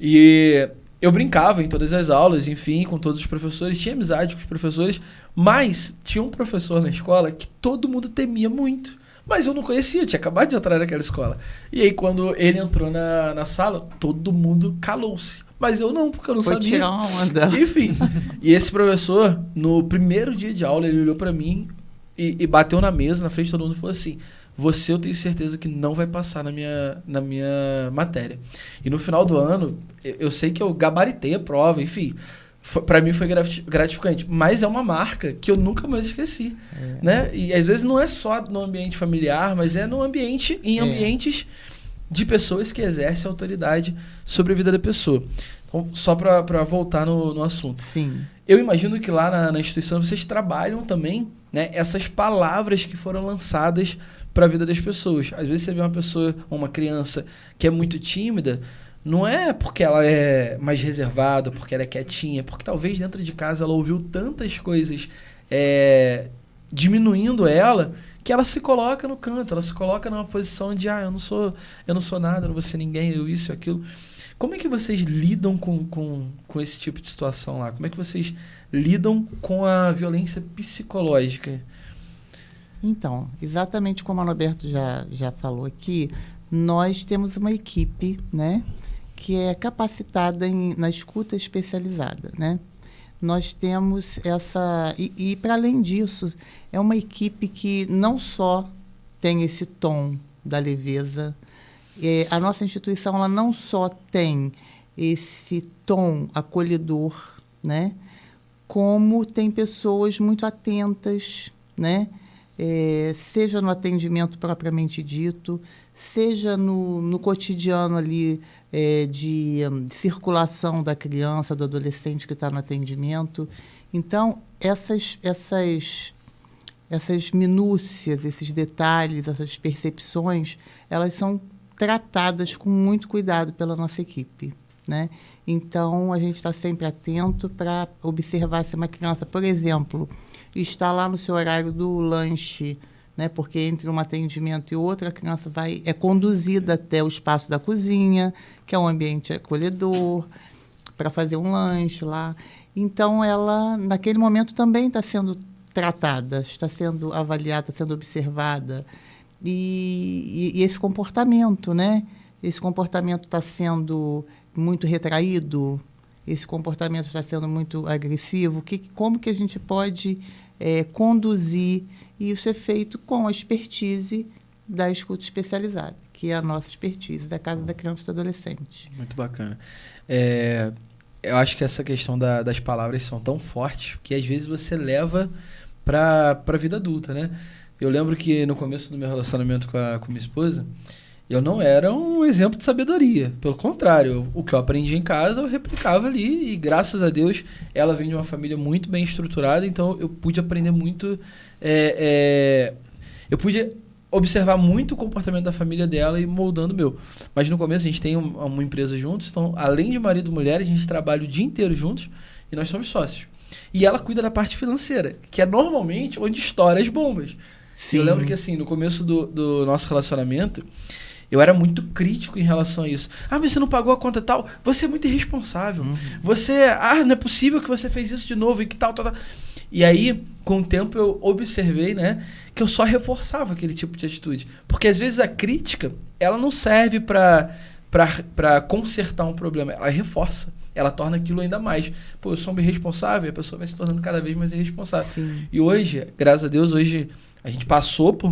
E eu brincava em todas as aulas, enfim, com todos os professores, tinha amizade com os professores, mas tinha um professor na escola que todo mundo temia muito. Mas eu não conhecia, eu tinha acabado de entrar naquela escola. E aí, quando ele entrou na sala, todo mundo calou-se. Mas eu não, porque eu não Foi sabia. tirar uma onda. Enfim, e esse professor, no primeiro dia de aula, ele olhou pra mim e bateu na mesa, na frente de todo mundo, e falou assim: você, eu tenho certeza que não vai passar na minha matéria. E no final do ano, eu sei que eu gabaritei a prova, enfim. Pra mim foi gratificante, mas é uma marca que eu nunca mais esqueci, né? E às vezes não é só no ambiente familiar, mas é no ambiente, em ambientes de pessoas que exercem autoridade sobre a vida da pessoa. Então, só para voltar no assunto. Sim. Eu imagino que lá na instituição vocês trabalham também, né, essas palavras que foram lançadas para a vida das pessoas. Às vezes você vê uma pessoa, uma criança que é muito tímida, não é porque ela é mais reservada, porque ela é quietinha, porque talvez dentro de casa ela ouviu tantas coisas diminuindo ela, que ela se coloca no canto, ela se coloca numa posição de eu não sou nada, eu não vou ser ninguém, eu isso, aquilo. Como é que vocês lidam com esse tipo de situação lá? Como é que vocês lidam com a violência psicológica? Então, exatamente como o Norberto já falou aqui, nós temos uma equipe, né, que é capacitada na escuta especializada, né? Nós temos essa... E para além disso, é uma equipe que não só tem esse tom da leveza, a nossa instituição ela não só tem esse tom acolhedor, né, como tem pessoas muito atentas, né, seja no atendimento propriamente dito, seja no cotidiano ali de circulação da criança, do adolescente que está no atendimento. Então, essas minúcias, esses detalhes, essas percepções, elas são tratadas com muito cuidado pela nossa equipe, né? Então, a gente está sempre atento para observar se uma criança, por exemplo, está lá no seu horário do lanche, né? Porque entre um atendimento e outro, a criança é conduzida até o espaço da cozinha, que é um ambiente acolhedor, para fazer um lanche lá. Então, ela, naquele momento, também está sendo tratada, está sendo avaliada, está sendo observada. E esse comportamento, né? Esse comportamento está sendo muito retraído, esse comportamento está sendo muito agressivo. Como que a gente pode conduzir? E isso é feito com a expertise da escuta especializada, que é a nossa expertise da Casa da Criança e do Adolescente. Muito bacana. Eu acho que essa questão das palavras são tão fortes que às vezes você leva para a vida adulta, né? Eu lembro que no começo do meu relacionamento com minha esposa, eu não era um exemplo de sabedoria. Pelo contrário, o que eu aprendi em casa, eu replicava ali. E graças a Deus, ela vem de uma família muito bem estruturada. Então, eu pude aprender muito... eu pude observar muito o comportamento da família dela e moldando o meu. Mas no começo, a gente tem uma empresa juntos. Então, além de marido e mulher, a gente trabalha o dia inteiro juntos. E nós somos sócios. E ela cuida da parte financeira, que é normalmente onde estoura as bombas. Eu lembro que, assim, no começo do nosso relacionamento, eu era muito crítico em relação a isso. Mas você não pagou a conta tal? Você é muito irresponsável. Não é possível que você fez isso de novo e que tal. E aí, com o tempo, eu observei, né, que eu só reforçava aquele tipo de atitude. Porque, às vezes, a crítica, ela não serve para consertar um problema. Ela reforça. Ela torna aquilo ainda mais. Eu sou um irresponsável e a pessoa vai se tornando cada vez mais irresponsável. Sim. E hoje, graças a Deus, a gente passou por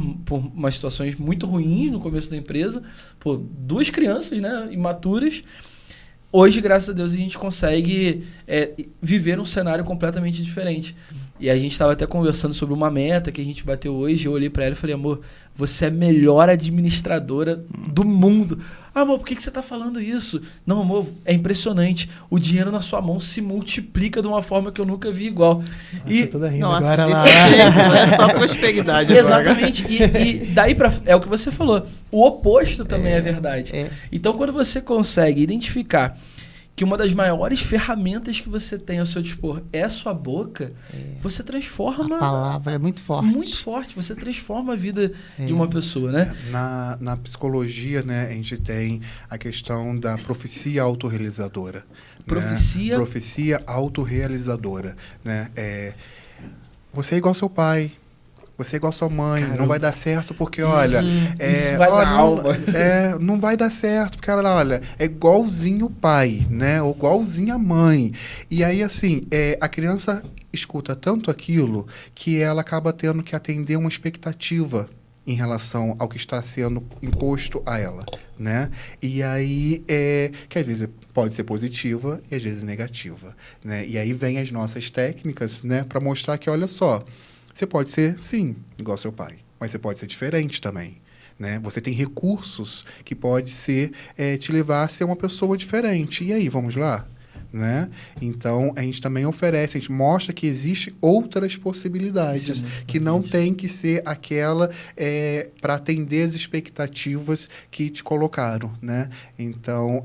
umas situações muito ruins no começo da empresa. 2 crianças, né, imaturas. Hoje, graças a Deus, a gente consegue viver um cenário completamente diferente. E a gente estava até conversando sobre uma meta que a gente bateu hoje. Eu olhei para ela e falei, amor, você é a melhor administradora do mundo. Amor, por que você está falando isso? Não, amor, é impressionante. O dinheiro na sua mão se multiplica de uma forma que eu nunca vi igual. Tô toda rindo agora lá. Não é só prosperidade. Exatamente. E daí é o que você falou. O oposto também é verdade. Então, quando você consegue identificar que uma das maiores ferramentas que você tem ao seu dispor é a sua boca, você transforma... A palavra é muito forte. Muito forte. Você transforma a vida de uma pessoa, né? Na psicologia, né, a gente tem a questão da profecia autorrealizadora. Profecia? Né? Profecia autorrealizadora. Né? Você é igual ao seu pai. Você é igual a sua mãe, caramba, não vai dar certo porque, olha... Isso vai dar alma. Não vai dar certo porque, olha, é igualzinho o pai, né? Ou igualzinho a mãe. E aí, assim, a criança escuta tanto aquilo que ela acaba tendo que atender uma expectativa em relação ao que está sendo imposto a ela, né? E aí, que às vezes pode ser positiva e às vezes negativa, né? E aí vem as nossas técnicas, né? Para mostrar que, olha só... Você pode ser, sim, igual ao seu pai, mas você pode ser diferente também, né? Você tem recursos que pode ser te levar a ser uma pessoa diferente. E aí, vamos lá? né? Então, a gente também oferece, a gente mostra que existem outras possibilidades, Isso é muito que não importante. tem que ser aquela para atender as expectativas que te colocaram, né? Então,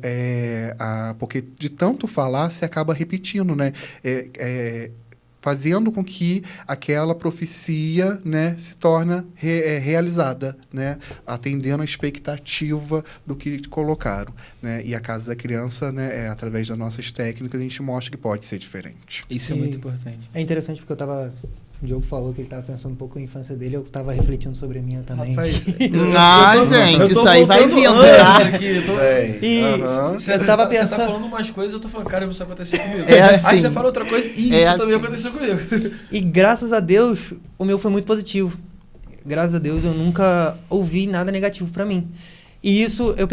porque de tanto falar, você acaba repetindo, né? Fazendo com que aquela profecia, né, se torne realizada, né, atendendo a expectativa do que te colocaram, né, e a Casa da Criança, né, através das nossas técnicas, a gente mostra que pode ser diferente. Isso é muito importante. É interessante porque o Diogo falou que ele estava pensando um pouco na infância dele, eu estava refletindo sobre a minha também. Rapaz, Gente, isso aí vai vindo, tá? E Aham. eu tava Você tá pensando... falando umas coisas, eu tô falando, cara, isso aconteceu comigo. É assim. Aí você fala outra coisa, e isso É também assim. aconteceu comigo. E graças a Deus, o meu foi muito positivo. Graças a Deus, eu nunca ouvi nada negativo pra mim. E isso eu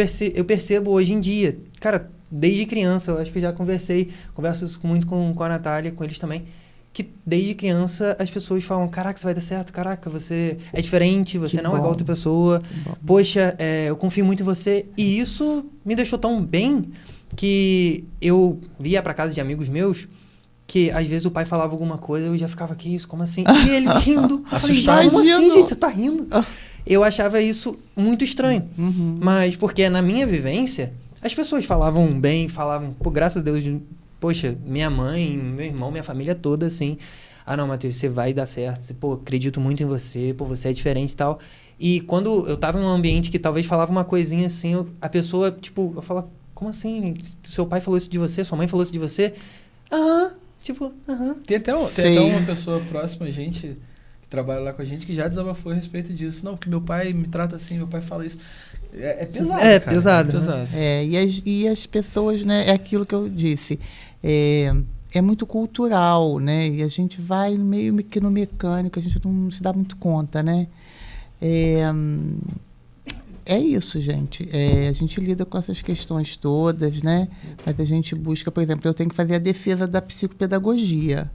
percebo hoje em dia. Cara, desde criança, eu acho que eu já converso isso muito com a Natália, com eles também, que desde criança as pessoas falam, caraca, você vai dar certo, caraca, você é diferente, você Que não é bom. igual a outra pessoa, Que bom. poxa, eu confio muito em você. E isso me deixou tão bem que eu via pra casa de amigos meus que às vezes o pai falava alguma coisa, eu já ficava, que isso, como assim? E ele rindo. Eu falei, Assustado. como assim, Imagino. gente, você tá rindo? Eu achava isso muito estranho. Uhum. Mas porque na minha vivência, as pessoas falavam bem, falavam, pô, graças a Deus, poxa, minha mãe, meu irmão, minha família toda, assim, ah não, Matheus, você vai dar certo, você, pô, acredito muito em você, pô, você é diferente e tal. E quando eu tava em um ambiente que talvez falava uma coisinha assim, a pessoa, tipo, eu falava, como assim? Seu pai falou isso de você, sua mãe falou isso de você? Aham, tipo, aham. Tem até Sei. uma pessoa próxima a gente, que trabalha lá com a gente, que já desabafou a respeito disso. Não, porque meu pai me trata assim, meu pai fala isso. É pesado, É cara. pesado, É pesado. E as pessoas, né, é aquilo que eu disse, é muito cultural, né? E a gente vai meio que no mecânico, a gente não se dá muito conta, né? É isso, gente. A gente lida com essas questões todas, né? Mas a gente busca, por exemplo, eu tenho que fazer a defesa da psicopedagogia.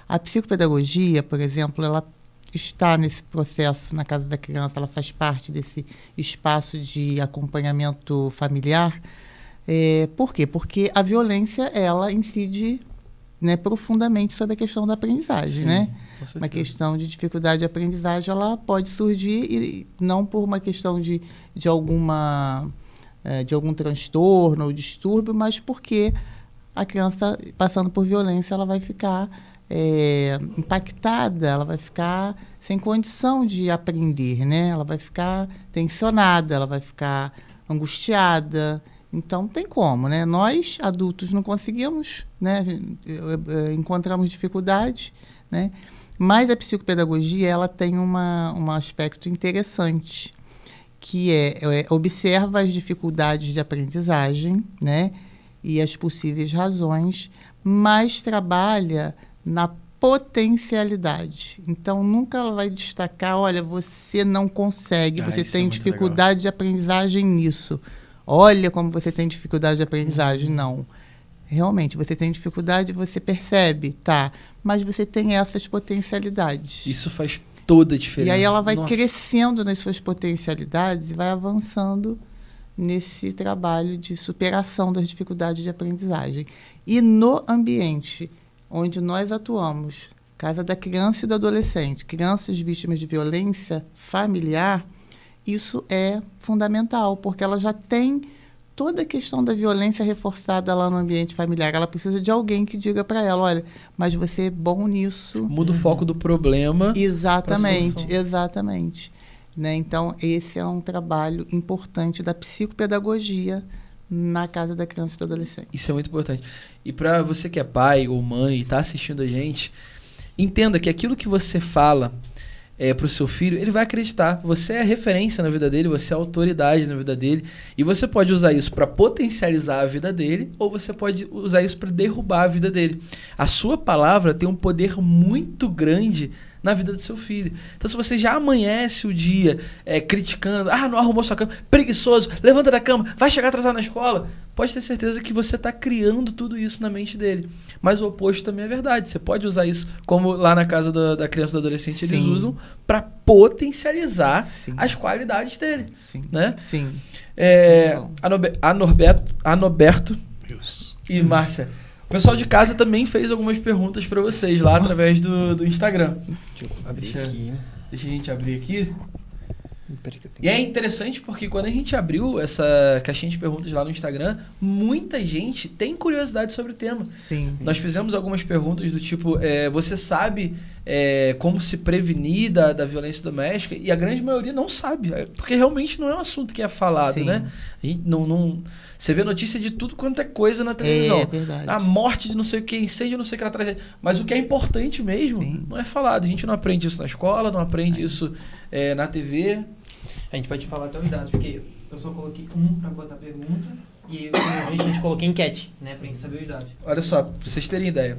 A psicopedagogia, por exemplo, ela está nesse processo na Casa da Criança, ela faz parte desse espaço de acompanhamento familiar. Por quê? Porque a violência, ela incide, né, profundamente sobre a questão da aprendizagem, Sim, né? com certeza. Uma questão de dificuldade de aprendizagem, ela pode surgir e não por uma questão de algum transtorno ou distúrbio, mas porque a criança, passando por violência, ela vai ficar impactada, ela vai ficar sem condição de aprender, né? Ela vai ficar tensionada, ela vai ficar angustiada. Então, tem como, né? Nós, adultos, não conseguimos, né? Encontramos dificuldade, né? Mas a psicopedagogia, ela tem um aspecto interessante, que observa as dificuldades de aprendizagem, né? E as possíveis razões, mas trabalha na potencialidade. Então, nunca ela vai destacar, olha, você não consegue, você isso é tem muito dificuldade de aprendizagem nisso. Olha como você tem dificuldade de aprendizagem. Não. Realmente, você tem dificuldade, você percebe, tá? Mas você tem essas potencialidades. Isso faz toda a diferença. E aí ela vai Nossa. crescendo nas suas potencialidades e vai avançando nesse trabalho de superação das dificuldades de aprendizagem. E no ambiente onde nós atuamos, Casa da Criança e do Adolescente, crianças vítimas de violência familiar, isso é fundamental, porque ela já tem toda a questão da violência reforçada lá no ambiente familiar. Ela precisa de alguém que diga para ela, olha, mas você é bom nisso. Muda o foco do problema. Exatamente, solução. exatamente. Né? Então, esse é um trabalho importante da psicopedagogia na Casa da Criança e do Adolescente. Isso é muito importante. E para você que é pai ou mãe e está assistindo a gente, entenda que aquilo que você fala para o seu filho, ele vai acreditar. Você é referência na vida dele, você é autoridade na vida dele. E você pode usar isso para potencializar a vida dele, ou você pode usar isso para derrubar a vida dele. A sua palavra tem um poder muito grande na vida do seu filho. Então, se você já amanhece o dia criticando, não arrumou sua cama, preguiçoso, levanta da cama, vai chegar atrasado na escola, pode ter certeza que você está criando tudo isso na mente dele. Mas o oposto também é verdade. Você pode usar isso, como lá na Casa da Criança e do Adolescente, eles Sim. usam para potencializar Sim. as qualidades dele. Sim, Né? sim. Anoberto Isso. e Márcia, pessoal de casa também fez algumas perguntas para vocês lá através do Instagram. Deixa eu abrir aqui. Deixa a gente abrir aqui. Peraí que eu tenho E é interessante porque quando a gente abriu essa caixinha de perguntas lá no Instagram, muita gente tem curiosidade sobre o tema. Sim. Nós fizemos algumas perguntas do tipo, você sabe como se prevenir da violência doméstica? E a grande maioria não sabe, porque realmente não é um assunto que é falado, Sim. né? A gente não... Você vê notícia de tudo quanto é coisa na televisão. É verdade. A morte de não sei o que, incêndio de não sei o que lá atrás. Mas o que é importante mesmo Sim. não é falado. A gente não aprende isso na escola, não aprende isso na TV. A gente pode falar até os dados, porque eu só coloquei para botar pergunta e a gente coloquei enquete, né, pra gente saber os dados. Olha só, pra vocês terem ideia.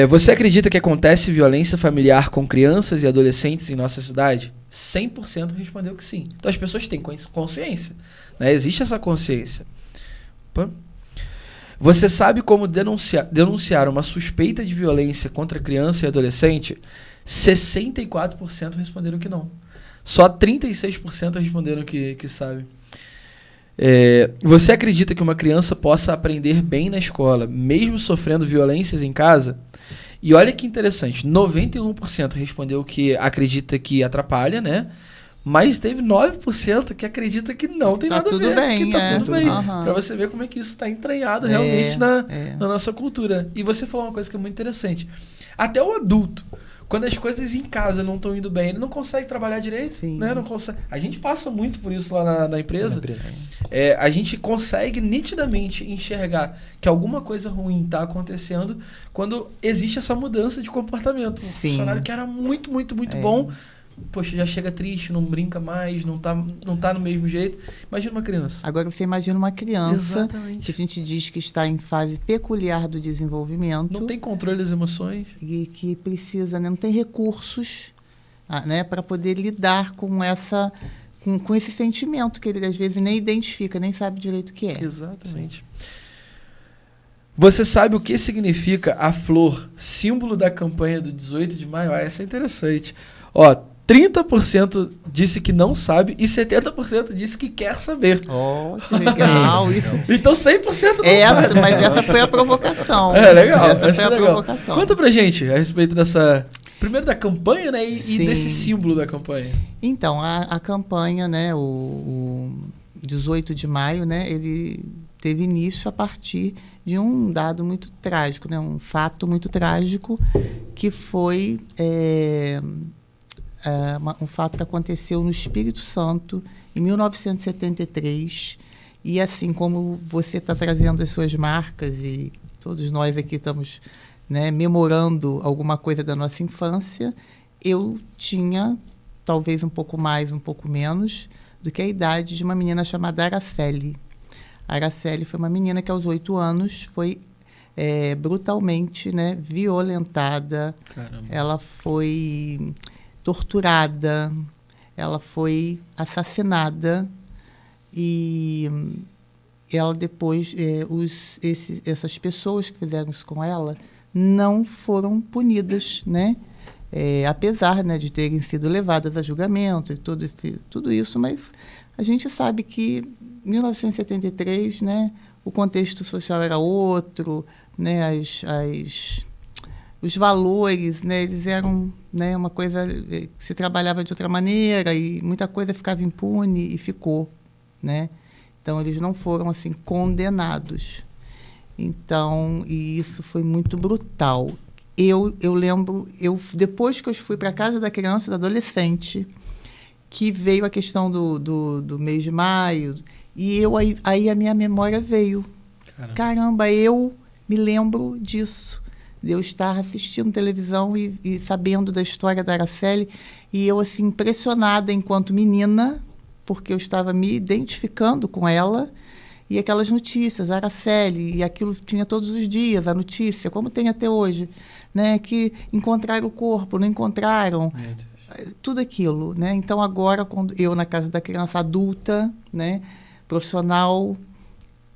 Você acredita que acontece violência familiar com crianças e adolescentes em nossa cidade? 100% respondeu que sim. Então as pessoas têm consciência, né? Existe essa consciência. Opa. Você sabe como denunciar uma suspeita de violência contra criança e adolescente? 64% responderam que não. Só 36% responderam que sabe. Você acredita que uma criança possa aprender bem na escola, mesmo sofrendo violências em casa? E olha que interessante, 91% respondeu que acredita que atrapalha, né? Mas teve 9% que acredita que não tem nada a ver. Tudo bem, que tá tudo bem. Uhum. Pra você ver como é que isso está entranhado realmente na nossa cultura. E você falou uma coisa que é muito interessante. Até o adulto, quando as coisas em casa não estão indo bem, ele não consegue trabalhar direito, Sim. né? Não consegue. A gente passa muito por isso lá na empresa. A gente consegue nitidamente enxergar que alguma coisa ruim está acontecendo quando existe essa mudança de comportamento. Um funcionário que era muito, muito, muito bom, poxa, já chega triste, não brinca mais, não tá no mesmo jeito. Imagina uma criança. Agora você imagina uma criança Exatamente. que a gente diz que está em fase peculiar do desenvolvimento. Não tem controle das emoções. E que precisa, né, não tem recursos, né, para poder lidar com esse sentimento que ele às vezes nem identifica, nem sabe direito o que é. Exatamente. Você sabe o que significa a flor, símbolo da campanha do 18 de maio? Essa é interessante. 30% disse que não sabe e 70% disse que quer saber. Que legal. Isso. Então 100% não sabe. Mas essa foi a provocação. Legal. Essa foi a legal. provocação. Conta pra gente a respeito dessa... Primeiro da campanha, né? E desse símbolo da campanha. Então, a campanha, né? O 18 de maio, né? Ele teve início a partir de um dado muito trágico, né? Um fato muito trágico que foi... um fato que aconteceu no Espírito Santo em 1973 e assim como você está trazendo as suas marcas e todos nós aqui estamos, né, memorando alguma coisa da nossa infância, eu tinha talvez um pouco mais, um pouco menos do que a idade de uma menina chamada Araceli. A Araceli foi uma menina que aos 8 anos foi brutalmente, né, violentada. Caramba. Ela foi torturada, ela foi assassinada e ela depois, essas pessoas que fizeram isso com ela não foram punidas, né? Apesar, né, de terem sido levadas a julgamento e tudo isso, mas a gente sabe que em 1973, né, o contexto social era outro, né, os valores, né, eles eram, né, uma coisa que se trabalhava de outra maneira e muita coisa ficava impune e ficou, né? Então eles não foram assim condenados. Então, e isso foi muito brutal. Eu lembro, depois que eu fui para a casa da criança e do adolescente, que veio a questão do mês de maio, e aí a minha memória veio. Caramba, eu me lembro disso. De eu estar assistindo televisão e sabendo da história da Araceli, e eu, assim, impressionada enquanto menina, porque eu estava me identificando com ela, e aquelas notícias, Araceli, e aquilo tinha todos os dias, a notícia, como tem até hoje, né, que encontraram o corpo, não encontraram, tudo aquilo, né? Então, agora, quando eu, na casa da criança adulta, né, profissional,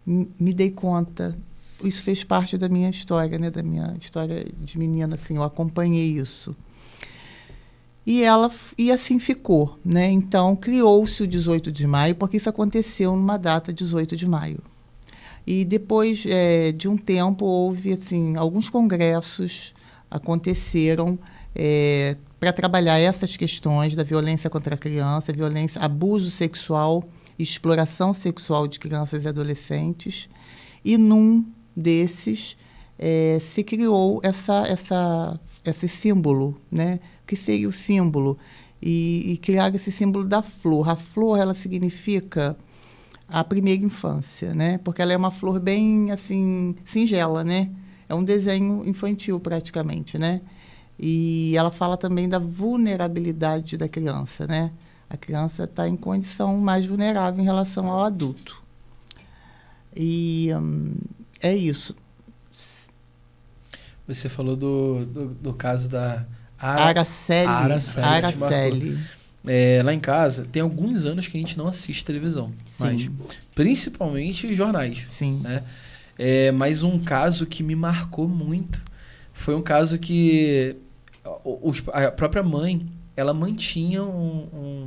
me dei conta. Isso fez parte da minha história, né? Da minha história de menina, assim, eu acompanhei isso. E assim ficou, né? Então, criou-se o 18 de maio, porque isso aconteceu numa data 18 de maio. E depois de um tempo houve assim, alguns congressos aconteceram para trabalhar essas questões da violência contra a criança, violência, abuso sexual, exploração sexual de crianças e adolescentes. E num desses se criou esse símbolo, né? O que seria o símbolo? E criar esse símbolo da flor. A flor, ela significa a primeira infância, né? Porque ela é uma flor bem, assim, singela, né? É um desenho infantil, praticamente, né? E ela fala também da vulnerabilidade da criança, né? A criança está em condição mais vulnerável em relação ao adulto. E é isso. Você falou do caso da Araceli. Araceli. Lá em casa, tem alguns anos que a gente não assiste televisão. Sim. Mas, principalmente jornais. Sim. Né? Mas um caso que me marcou muito foi um caso que a própria mãe, ela mantinha um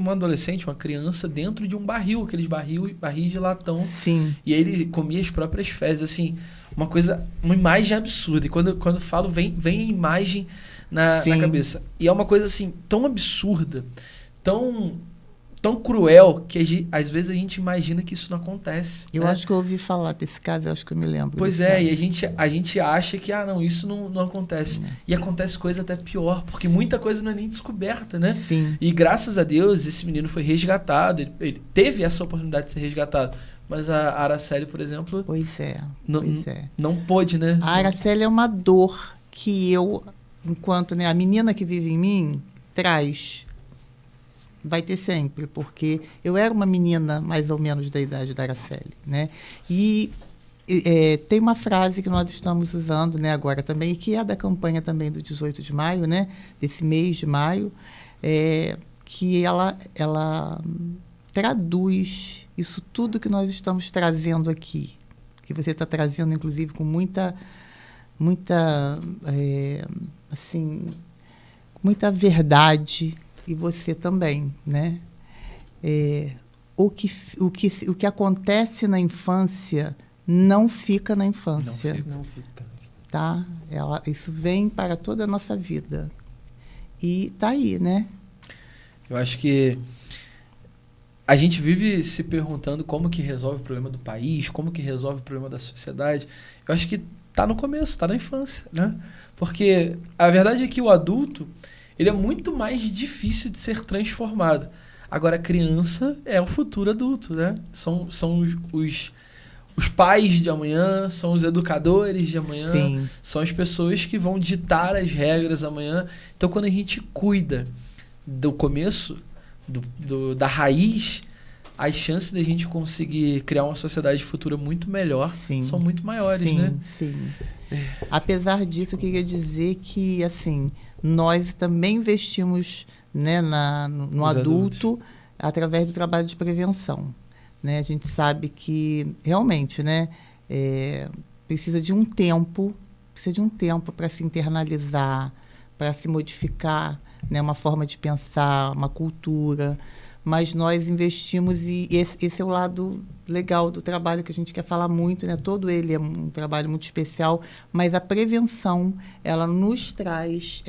adolescente, uma criança, dentro de um barril, aqueles barris de latão. Sim. E aí ele comia as próprias fezes, assim, uma imagem absurda. E quando falo, vem a imagem na cabeça. E é uma coisa, assim, tão absurda, tão cruel, que às vezes a gente imagina que isso não acontece. Eu né? acho que eu ouvi falar desse caso, eu acho que eu me lembro. Pois caso. E a gente acha que, não, isso não acontece. Sim. E acontece coisa até pior, porque muita coisa não é nem descoberta, né? Sim. E graças a Deus, esse menino foi resgatado, ele teve essa oportunidade de ser resgatado. Mas a Araceli, por exemplo... Pois é. Não pôde, né? A Araceli é uma dor que eu, enquanto a menina que vive em mim, traz... Vai ter sempre, porque eu era uma menina mais ou menos da idade da Araceli, né? E tem uma frase que nós estamos usando, né, agora também, e que é da campanha também do 18 de maio, né? Desse mês de maio, que ela traduz isso tudo que nós estamos trazendo aqui, que você está trazendo, inclusive, com muita verdade. E você também, né? O que acontece na infância não fica na infância. Não fica. Tá? Isso vem para toda a nossa vida. E tá aí, né? Eu acho que a gente vive se perguntando como que resolve o problema do país, como que resolve o problema da sociedade. Eu acho que tá no começo, tá na infância, né? Porque a verdade é que o adulto... ele é muito mais difícil de ser transformado. Agora, a criança é o futuro adulto, né? São os pais de amanhã, são os educadores de amanhã, Sim. São as pessoas que vão ditar as regras amanhã. Então, quando a gente cuida do começo, da raiz, as chances da gente conseguir criar uma sociedade futura muito melhor são muito maiores, né? Sim. Apesar disso, eu queria dizer que, assim... nós também investimos, né, no adulto através do trabalho de prevenção. Né? A gente sabe que, realmente, né, precisa de um tempo para se internalizar, para se modificar, né, uma forma de pensar, uma cultura. Mas nós investimos, e esse é o lado legal do trabalho que a gente quer falar muito, né? Todo ele é um trabalho muito especial, mas a prevenção, ela nos traz,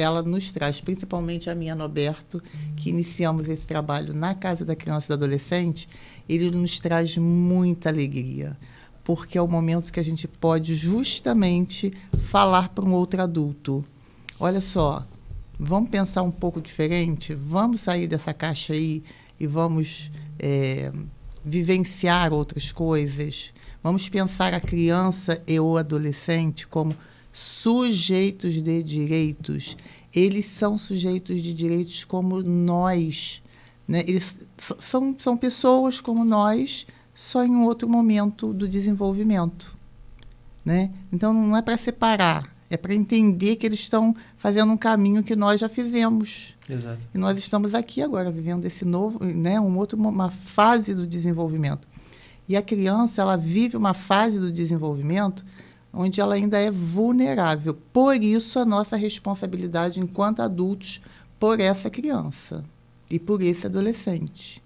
principalmente a minha e a Noberto, que iniciamos esse trabalho na Casa da Criança e do Adolescente, ele nos traz muita alegria, porque é o momento que a gente pode justamente falar para um outro adulto. Olha só, vamos pensar um pouco diferente, vamos sair dessa caixa aí, e vamos vivenciar outras coisas. Vamos pensar a criança e o adolescente como sujeitos de direitos. Eles são sujeitos de direitos como nós. Né? Eles são pessoas como nós, só em um outro momento do desenvolvimento. Né? Então, não é para separar. É para entender que eles estão fazendo um caminho que nós já fizemos. Exato. E nós estamos aqui agora, vivendo esse novo, né, uma fase do desenvolvimento. E a criança, ela vive uma fase do desenvolvimento onde ela ainda é vulnerável. Por isso, a nossa responsabilidade enquanto adultos por essa criança e por esse adolescente.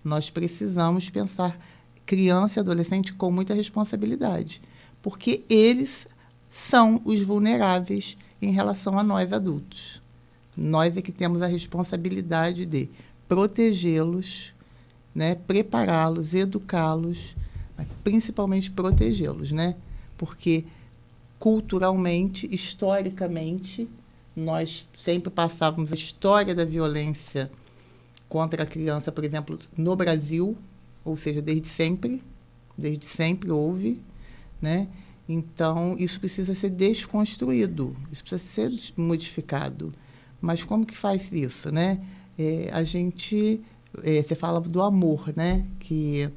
Nós precisamos pensar criança e adolescente com muita responsabilidade, porque eles são os vulneráveis em relação a nós adultos. Nós é que temos a responsabilidade de protegê-los, né, prepará-los, educá-los, principalmente protegê-los, né? Porque culturalmente, historicamente, nós sempre passávamos a história da violência contra a criança, por exemplo, no Brasil, ou seja, desde sempre houve, né? Então, isso precisa ser desconstruído, isso precisa ser modificado. Mas como que faz isso, né? A gente, você fala do amor, né? Que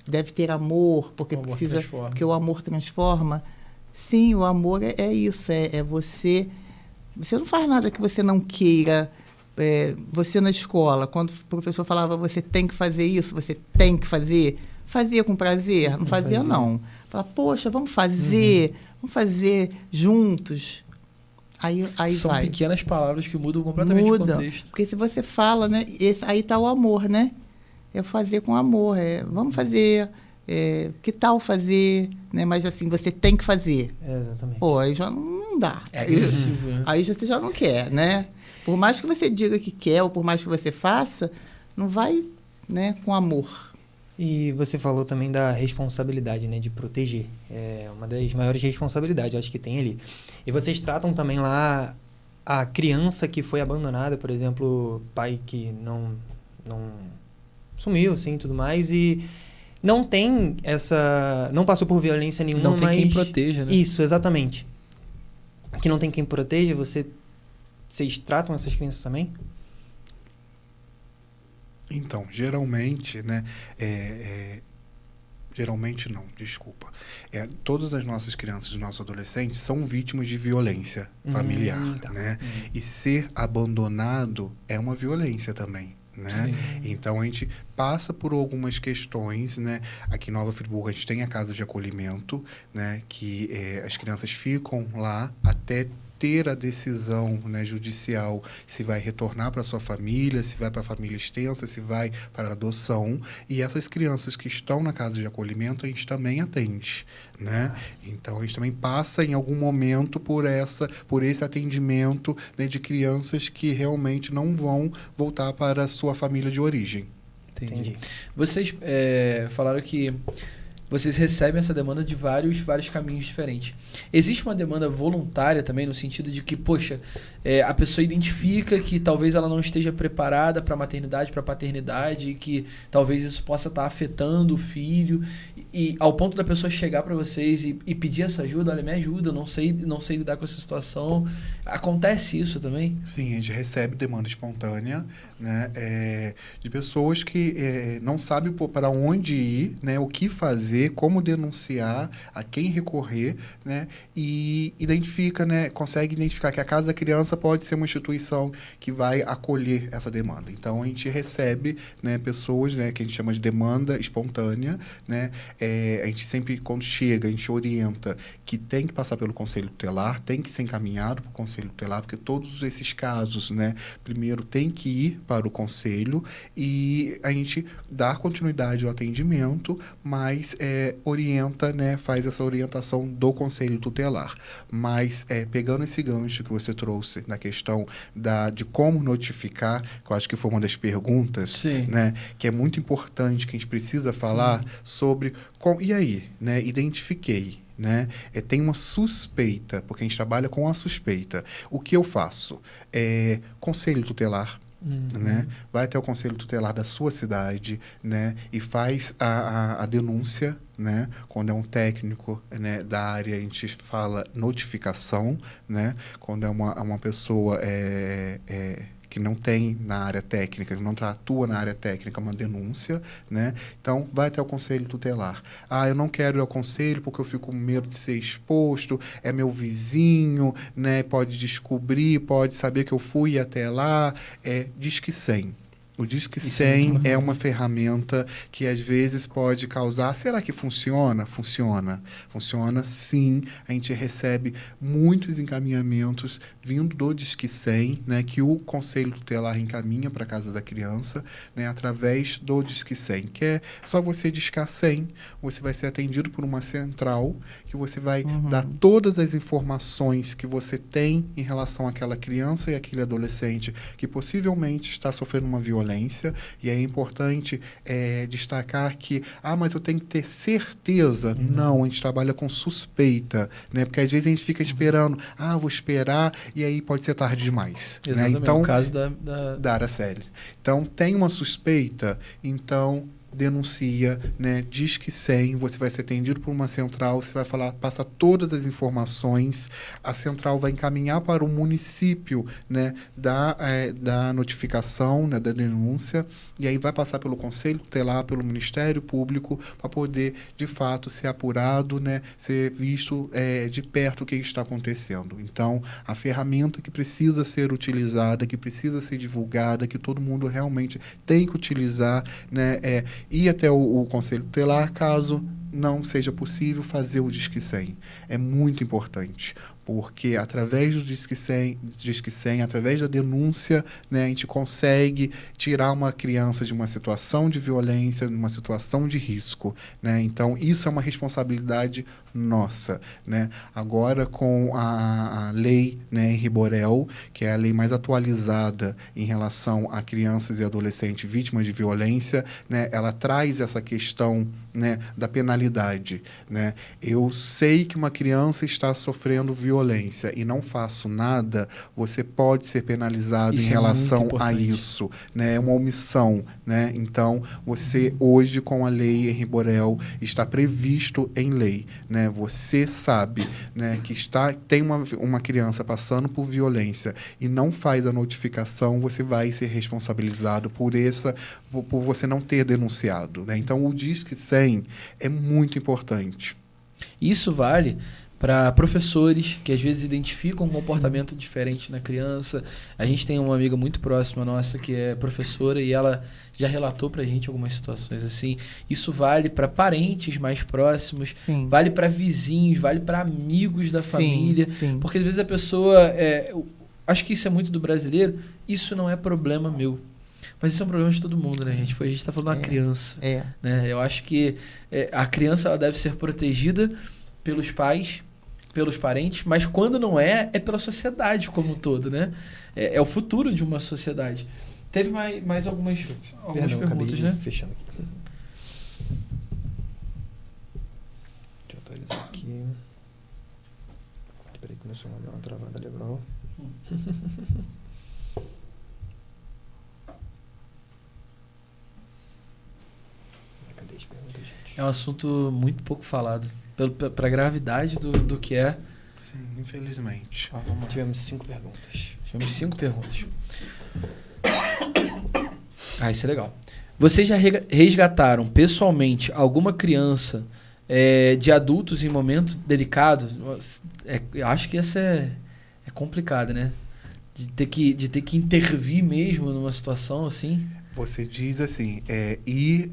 deve ter amor, porque porque o amor transforma. Sim, o amor é isso, você... Você não faz nada que você não queira. Você na escola, quando o professor falava você tem que fazer isso, você tem que fazer, fazia com prazer? Não fazia, não. Falava, poxa, vamos fazer juntos. Aí São vai. pequenas palavras que mudam completamente o contexto. Porque se você fala, né, aí está o amor, né? É fazer com amor, vamos fazer, que tal fazer, né? Mas assim, você tem que fazer. Exatamente. Pô, aí já não dá. É agressivo, né? Aí você já não quer, né? Por mais que você diga que quer, ou por mais que você faça, não vai, né, com amor. E você falou também da responsabilidade, né, de proteger. É uma das maiores responsabilidades, eu acho que tem ali. E vocês tratam também lá a criança que foi abandonada, por exemplo, pai que não sumiu, assim, tudo mais, e não tem não passou por violência nenhuma, Não tem mas... quem proteja, né? Isso, exatamente. Que não tem quem proteja, vocês tratam essas crianças também? Então, geralmente, né, geralmente não, desculpa. Todas as nossas crianças e nossos adolescentes são vítimas de violência familiar, tá. né? E ser abandonado é uma violência também, né? Então, a gente passa por algumas questões, né? Aqui em Nova Friburgo, a gente tem a casa de acolhimento, né? Que as crianças ficam lá até ter a decisão, né, judicial se vai retornar para sua família, se vai para a família extensa, se vai para a adoção. E essas crianças que estão na casa de acolhimento, a gente também atende, né? Então, a gente também passa em algum momento por esse atendimento, né, de crianças que realmente não vão voltar para a sua família de origem. Entendi. Vocês falaram que vocês recebem essa demanda de vários caminhos diferentes. Existe uma demanda voluntária também, no sentido de que, poxa, a pessoa identifica que talvez ela não esteja preparada para a maternidade, para a paternidade, e que talvez isso possa estar afetando o filho, e ao ponto da pessoa chegar para vocês e pedir essa ajuda, olha, me ajuda, não sei lidar com essa situação. Acontece isso também? Sim, a gente recebe demanda espontânea, né, de pessoas que não sabem para onde ir, né, o que fazer, como denunciar, a quem recorrer, né, e identifica, né, consegue identificar que a Casa da Criança pode ser uma instituição que vai acolher essa demanda. Então, a gente recebe, né, pessoas, né, que a gente chama de demanda espontânea, né, a gente sempre, quando chega, a gente orienta que tem que passar pelo Conselho Tutelar, tem que ser encaminhado para o Conselho Tutelar, porque todos esses casos, né, primeiro tem que ir para o Conselho e a gente dá continuidade ao atendimento, mas orienta, né, faz essa orientação do Conselho Tutelar. Mas, pegando esse gancho que você trouxe na questão de como notificar, que eu acho que foi uma das perguntas, né, que é muito importante, que a gente precisa falar sobre e aí, né, identifiquei, né, tem uma suspeita, porque a gente trabalha com a suspeita. O que eu faço? Conselho Tutelar, né? Vai até o Conselho Tutelar da sua cidade, né? E faz a denúncia, né? Quando é um técnico, né, da área, a gente fala notificação, né? Quando é uma pessoa que não tem na área técnica, que não atua na área técnica, uma denúncia, né? Então, vai até o Conselho Tutelar. Eu não quero ir ao conselho porque eu fico com medo de ser exposto, é meu vizinho, né? Pode descobrir, pode saber que eu fui até lá. Disque 100. O Disque Isso é 100 muito é bom. uma ferramenta que às vezes pode causar... Será que funciona? Funciona. Funciona sim. A gente recebe muitos encaminhamentos vindo do Disque 100, né, que o Conselho Tutelar encaminha para a casa da criança, né, através do Disque 100, que é só você discar 100, você vai ser atendido por uma central, que você vai dar todas as informações que você tem em relação àquela criança e àquele adolescente que possivelmente está sofrendo uma violência. E é importante destacar que, mas eu tenho que ter certeza. Não, a gente trabalha com suspeita, né? Porque às vezes a gente fica esperando, vou esperar, e aí pode ser tarde demais. Exatamente, Né? Então, no caso da Araceli. Então, tem uma suspeita, então denuncia, né? Disque 100, você vai ser atendido por uma central, você vai passa todas as informações, a central vai encaminhar para o município, né? Da notificação, né? Da denúncia, e aí vai passar pelo Conselho Tutelar, pelo Ministério Público, para poder, de fato, ser apurado, né? Ser visto de perto o que está acontecendo. Então, a ferramenta que precisa ser utilizada, que precisa ser divulgada, que todo mundo realmente tem que utilizar, né? Ir até o Conselho Tutelar, caso não seja possível fazer o Disque 100. É muito importante, porque através do Disque 100, através da denúncia, né, a gente consegue tirar uma criança de uma situação de violência, de uma situação de risco, né? Então, isso é uma responsabilidade nossa, né? Agora, com a lei, né, Henri Borel, que é a lei mais atualizada em relação a crianças e adolescentes vítimas de violência, né, ela traz essa questão, né, da penalidade, né? Eu sei que uma criança está sofrendo violência e não faço nada, você pode ser penalizado Isso em relação muito a importante. isso, né? É uma omissão, né? Então, você hoje com a lei Henri Borel está previsto em lei, né? Você sabe, né, que tem uma criança passando por violência e não faz a notificação, você vai ser responsabilizado por você não ter denunciado, né? Então, o Disque 100 é muito importante. Isso vale para professores que às vezes identificam um comportamento diferente na criança. A gente tem uma amiga muito próxima nossa que é professora e ela já relatou para a gente algumas situações assim. Isso vale para parentes mais próximos, Sim. vale para vizinhos, vale para amigos da Sim, família. sim. Porque às vezes a pessoa... acho que isso é muito do brasileiro. Isso não é problema meu. Mas isso é um problema de todo mundo, né, gente? A gente está falando de uma criança. Né? Eu acho que a criança ela deve ser protegida pelos pais, pelos parentes, mas quando não é pela sociedade como um todo, né? É o futuro de uma sociedade. Teve mais algumas perguntas, né? Fechando aqui. Deixa eu atualizar aqui. Peraí, começou a dar uma travada legal. Cadê as perguntas, gente? É um assunto muito pouco falado. Para a gravidade do que é. Sim, infelizmente. Tivemos 5 perguntas. Tivemos 5 perguntas. Isso é legal. Vocês já resgataram pessoalmente alguma criança de adultos em momento delicado? Eu acho que essa é complicada, né? De ter que intervir mesmo numa situação assim. Você diz assim, ir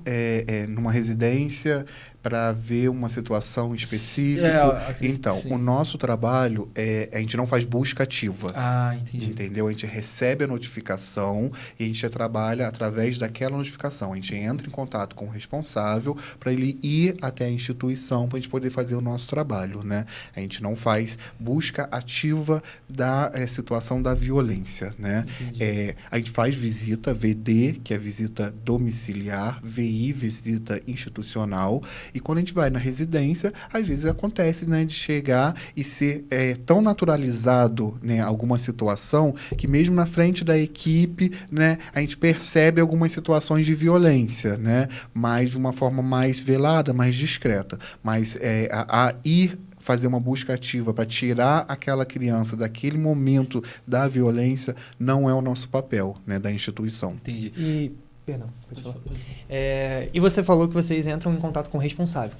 numa residência para ver uma situação específica. Então, sim. o nosso trabalho a gente não faz busca ativa. Entendi. Entendeu? A gente recebe a notificação e a gente trabalha através daquela notificação. A gente entra em contato com o responsável para ele ir até a instituição para a gente poder fazer o nosso trabalho, né? A gente não faz busca ativa da situação da violência, né? A gente faz visita VD, que é visita domiciliar, VI, visita institucional. E quando a gente vai na residência, às vezes acontece, né, de chegar e ser tão naturalizado, né, alguma situação, que mesmo na frente da equipe, né, a gente percebe algumas situações de violência, né, mas de uma forma mais velada, mais discreta. Mas a ir fazer uma busca ativa para tirar aquela criança daquele momento da violência não é o nosso papel, né, da instituição. Entendi. Perdão, pode falar. E você falou que vocês entram em contato com o responsável.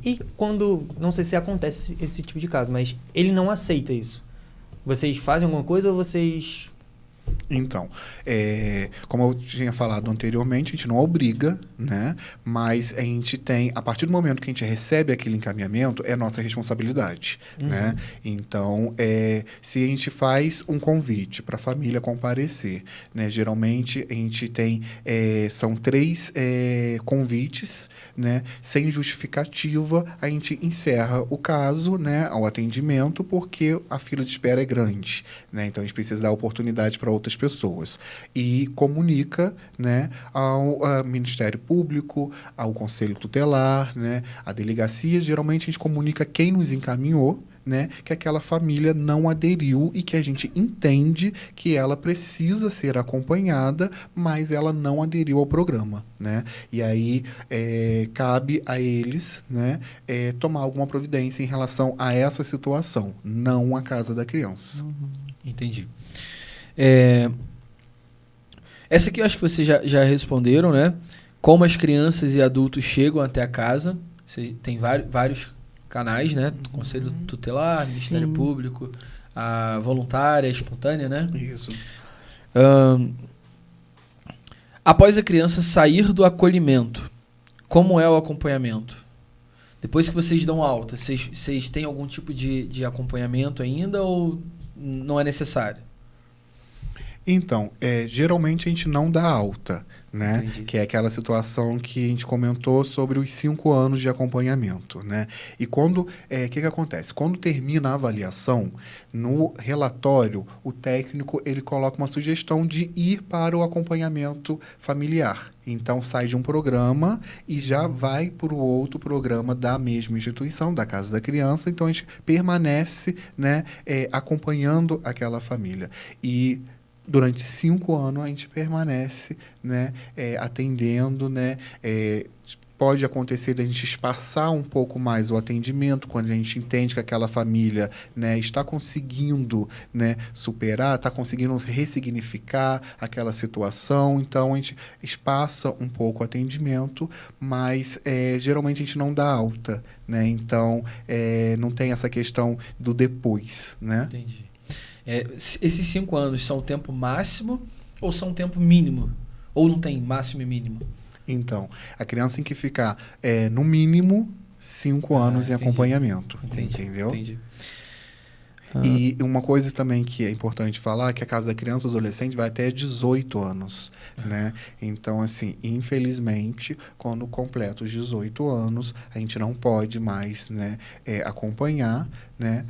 E quando, não sei se acontece esse tipo de caso, mas ele não aceita isso. Vocês fazem alguma coisa ou vocês Então, como eu tinha falado anteriormente, a gente não obriga, né? Mas a gente tem, a partir do momento que a gente recebe aquele encaminhamento, é nossa responsabilidade, né? Então, se a gente faz um convite para a família comparecer, né? Geralmente a gente tem, são 3 convites, né? Sem justificativa, a gente encerra o caso, né? Ao atendimento, porque a fila de espera é grande, né? Então, a gente precisa dar oportunidade para outras pessoas e comunica, né, ao Ministério Público, ao Conselho Tutelar, né, à delegacia. Geralmente a gente comunica quem nos encaminhou, né, que aquela família não aderiu e que a gente entende que ela precisa ser acompanhada, mas ela não aderiu ao programa, né? E aí cabe a eles, né, tomar alguma providência em relação a essa situação, não a casa da criança. Entendi. Essa aqui eu acho que vocês já responderam, né? Como as crianças e adultos chegam até a casa. Você tem vários canais, né? Conselho Tutelar, Ministério Público, a voluntária, a espontânea, né? Isso. Após a criança sair do acolhimento, como é o acompanhamento? Depois que vocês dão alta, vocês têm algum tipo de acompanhamento ainda ou não é necessário? Então, geralmente a gente não dá alta, né? Entendi. Que é aquela situação que a gente comentou sobre os 5 anos de acompanhamento, né? E quando, que acontece? Quando termina a avaliação, no relatório, o técnico ele coloca uma sugestão de ir para o acompanhamento familiar. Então, sai de um programa e já vai para o outro programa da mesma instituição, da Casa da Criança. Então, a gente permanece, né, acompanhando aquela família. E durante 5 anos a gente permanece, né, atendendo, né, pode acontecer de a gente espaçar um pouco mais o atendimento quando a gente entende que aquela família, né, está conseguindo, né, superar, está conseguindo ressignificar aquela situação. Então a gente espaça um pouco o atendimento, mas geralmente a gente não dá alta, né? Então não tem essa questão do depois, né? Entendi. Esses 5 anos são o tempo máximo ou são o tempo mínimo? Ou não tem máximo e mínimo? Então, a criança tem que ficar, no mínimo, 5 anos em acompanhamento. Entendeu? Entendi. E uma coisa também que é importante falar é que a Casa da Criança e do Adolescente vai até 18 anos, né? Então, assim, infelizmente, quando completa os 18 anos, a gente não pode mais, né, acompanhar, né?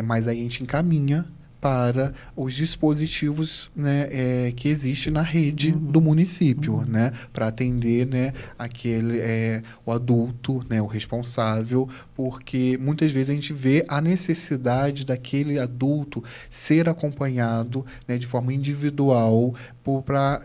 Mas aí a gente encaminha para os dispositivos, né, que existe na rede do município, né, para atender, né, o adulto, né, o responsável, porque muitas vezes a gente vê a necessidade daquele adulto ser acompanhado, né, de forma individual para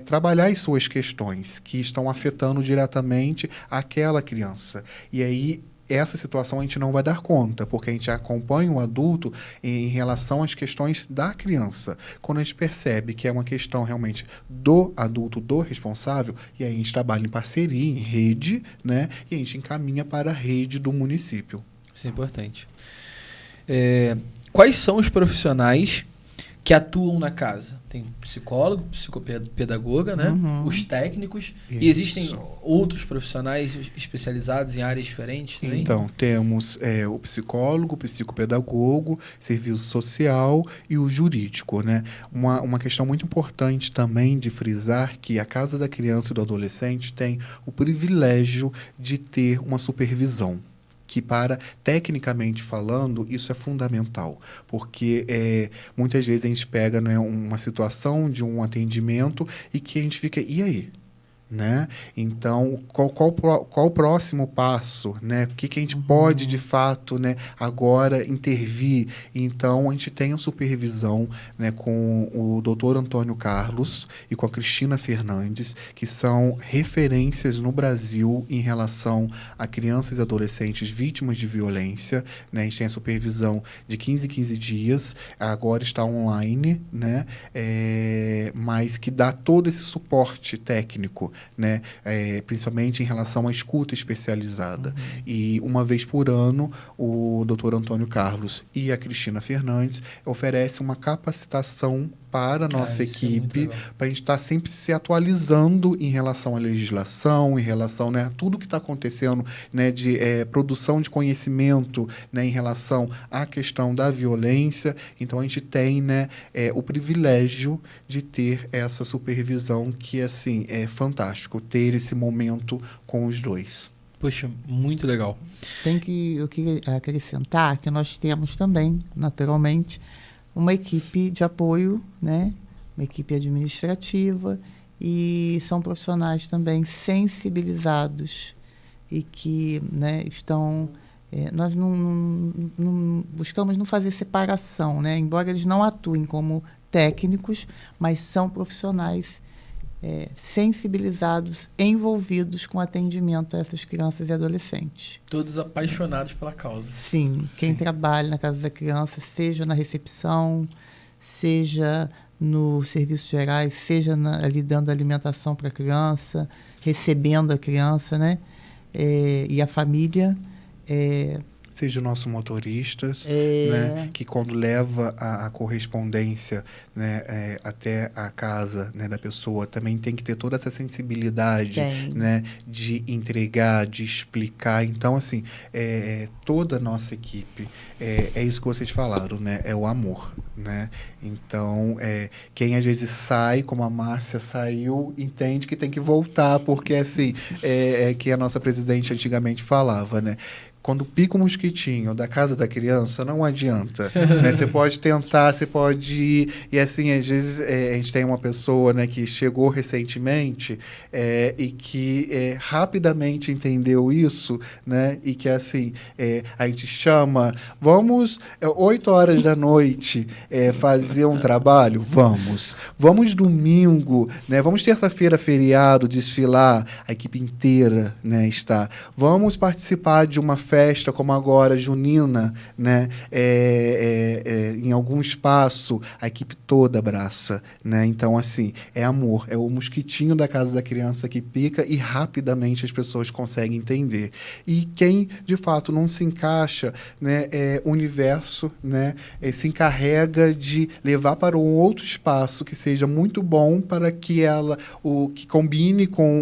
trabalhar as suas questões que estão afetando diretamente aquela criança. E aí essa situação a gente não vai dar conta, porque a gente acompanha o adulto em relação às questões da criança. Quando a gente percebe que é uma questão realmente do adulto, do responsável, e aí a gente trabalha em parceria, em rede, né? E a gente encaminha para a rede do município. Isso é importante. Quais são os profissionais que atuam na casa? Tem psicólogo, psicopedagoga, né? Os técnicos. Isso. E existem outros profissionais especializados em áreas diferentes também? Então, temos o psicólogo, o psicopedagogo, serviço social e o jurídico, né? Uma questão muito importante também de frisar que a Casa da Criança e do Adolescente tem o privilégio de ter uma supervisão, que tecnicamente falando, isso é fundamental, porque muitas vezes a gente pega, né, uma situação de um atendimento e que a gente fica, e aí? Né? Então, qual o próximo passo? Né? O que a gente pode, de fato, né, agora intervir? Então, a gente tem a supervisão, né, com o Dr. Antônio Carlos e com a Cristina Fernandes, que são referências no Brasil em relação a crianças e adolescentes vítimas de violência. Né? A gente tem a supervisão de 15 em 15 dias, agora está online, né? Mas que dá todo esse suporte técnico, né? Principalmente em relação à escuta especializada. E uma vez por ano, o Dr. Antônio Carlos e a Cristina Fernandes oferecem uma capacitação para a nossa isso é muito equipe, legal. para a gente estar sempre se atualizando em relação à legislação, em relação, né, a tudo que está acontecendo, né, de produção de conhecimento, né, em relação à questão da violência. Então, a gente tem, né, o privilégio de ter essa supervisão que, assim, é fantástico, ter esse momento com os dois. Poxa, muito legal. Eu queria acrescentar que nós temos também, naturalmente, uma equipe de apoio, né? Uma equipe administrativa, e são profissionais também sensibilizados e que, né, estão... nós não buscamos não fazer separação, né? Embora eles não atuem como técnicos, mas são profissionais sensibilizados, envolvidos com atendimento a essas crianças e adolescentes. Todos apaixonados pela causa. Sim, quem trabalha na Casa da Criança, seja na recepção, seja nos serviços gerais, seja ali dando alimentação para a criança, recebendo a criança, né? E a família. Seja o nosso motoristas, né, que quando leva a correspondência, né, até a casa, né, da pessoa, também tem que ter toda essa sensibilidade, né, de entregar, de explicar. Então, assim, toda a nossa equipe, é isso que vocês falaram, né, é o amor, né? Então, quem às vezes sai, como a Márcia saiu, entende que tem que voltar, porque, assim, que a nossa presidente antigamente falava, né? Quando pica o mosquitinho da casa da criança, não adianta, né? Você pode tentar, você pode ir... E, assim, às vezes, a gente tem uma pessoa, né, que chegou recentemente e que rapidamente entendeu isso, né? E que, assim, a gente chama... Vamos, 8 horas da noite, fazer um trabalho? Vamos. Vamos domingo, né? Vamos terça-feira, feriado, desfilar, a equipe inteira, né, está. Vamos participar de uma festa como agora, junina, né? Em algum espaço, a equipe toda abraça, né? Então, assim, é amor, é o mosquitinho da casa da criança que pica e rapidamente as pessoas conseguem entender. E quem, de fato, não se encaixa, né, o universo, né, se encarrega de levar para um outro espaço que seja muito bom para que que combine com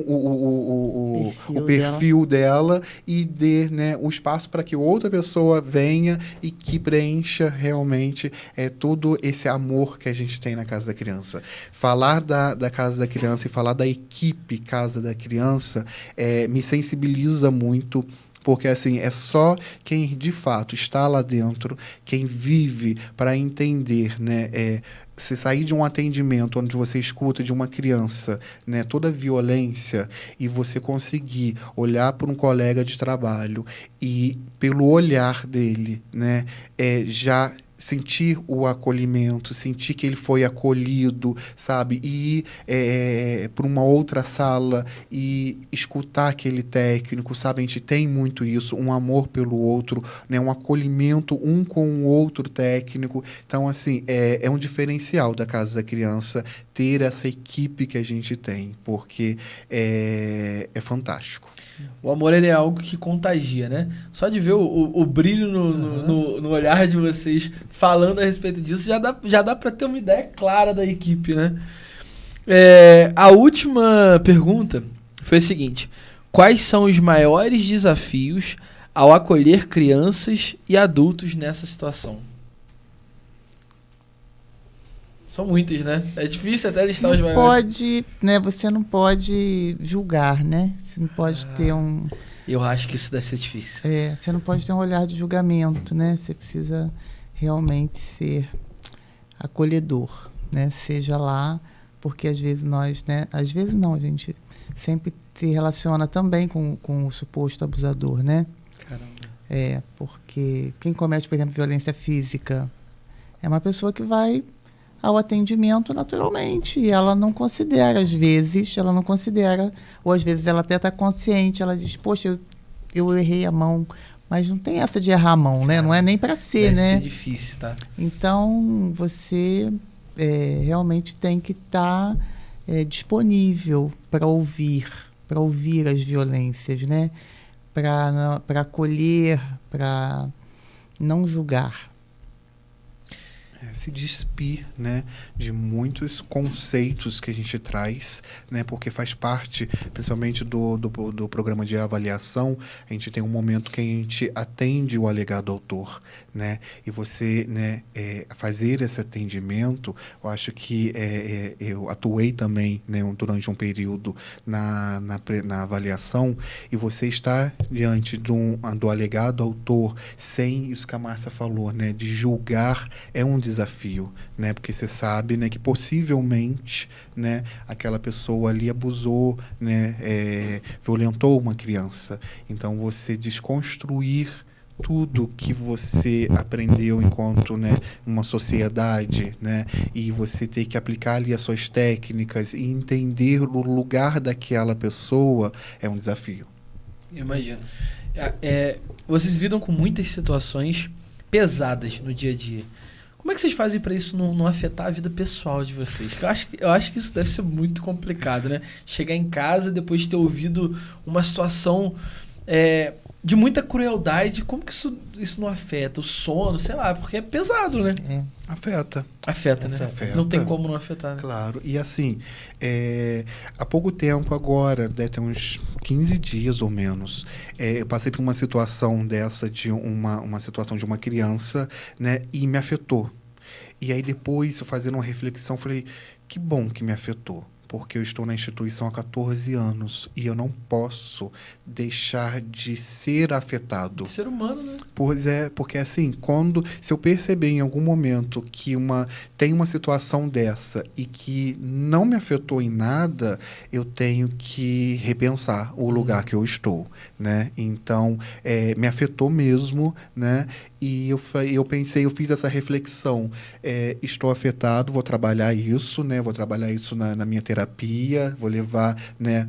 o perfil dela e dê, né, o espaço para que outra pessoa venha e que preencha realmente todo esse amor que a gente tem na Casa da Criança. Falar da Casa da Criança e falar da equipe Casa da Criança me sensibiliza muito, porque, assim, é só quem de fato está lá dentro, quem vive para entender, né? Se sair de um atendimento onde você escuta de uma criança, né, toda a violência, e você conseguir olhar para um colega de trabalho e, pelo olhar dele, né, já sentir o acolhimento, sentir que ele foi acolhido, sabe? E ir para uma outra sala e escutar aquele técnico, sabe? A gente tem muito isso, um amor pelo outro, né? Um acolhimento um com o outro técnico. Então, assim, é um diferencial da Casa da Criança ter essa equipe que a gente tem, porque é fantástico. O amor, ele é algo que contagia, né? Só de ver o brilho no olhar de vocês falando a respeito disso, já dá para ter uma ideia clara da equipe, né? A última pergunta foi a seguinte: quais são os maiores desafios ao acolher crianças e adultos nessa situação? São muitos, né? É difícil até listar os maiores. Você não pode julgar, né? Você não pode ter um... Eu acho que isso deve ser difícil. Você não pode ter um olhar de julgamento, né? Você precisa realmente ser acolhedor, né? Seja lá, porque às vezes nós, né? Às vezes não, a gente sempre se relaciona também com o suposto abusador, né? Caramba. Porque quem comete, por exemplo, violência física é uma pessoa que vai ao atendimento naturalmente, e ela não considera, às vezes, ou às vezes ela até está consciente, ela diz, poxa, eu errei a mão, mas não tem essa de errar a mão, né? Não é nem para ser, né? Deve ser difícil, tá? Então, você realmente tem que estar disponível para ouvir as violências, né? Para acolher, para não julgar. se despir, né, de muitos conceitos que a gente traz, né, porque faz parte, principalmente do programa de avaliação, a gente tem um momento que a gente atende o alegado autor, né, e você, né, fazer esse atendimento, eu acho que eu atuei também, né, durante um período na avaliação, e você está diante do alegado autor, sem isso que a Márcia falou, né, de julgar, é um desafio, né? Porque você sabe, né, que possivelmente, né, aquela pessoa ali abusou, né, violentou uma criança. Então, você desconstruir tudo que você aprendeu enquanto, né, uma sociedade, né, e você ter que aplicar ali as suas técnicas e entender o lugar daquela pessoa é um desafio. Imagina. Vocês lidam com muitas situações pesadas no dia a dia. Como é que vocês fazem para isso não afetar a vida pessoal de vocês? Eu acho que isso deve ser muito complicado, né? Chegar em casa depois de ter ouvido uma situação de muita crueldade, como que isso não afeta? O sono, sei lá, porque é pesado, né? Afeta. Afeta, né? Afeta. Não tem como não afetar, né? Claro. E assim, há pouco tempo agora, deve ter uns 15 dias ou menos, eu passei por uma situação dessa, de uma situação de uma criança, né, e me afetou. E aí depois, fazendo uma reflexão, falei, que bom que me afetou. Porque eu estou na instituição há 14 anos e eu não posso deixar de ser afetado. Ser humano, né? Pois é, porque assim, se eu perceber em algum momento que tem uma situação dessa e que não me afetou em nada, eu tenho que repensar o lugar que eu estou, né? Então, me afetou mesmo, né? E eu pensei, eu fiz essa reflexão, estou afetado, vou trabalhar isso, né? Vou trabalhar isso na minha terapia, vou levar, né,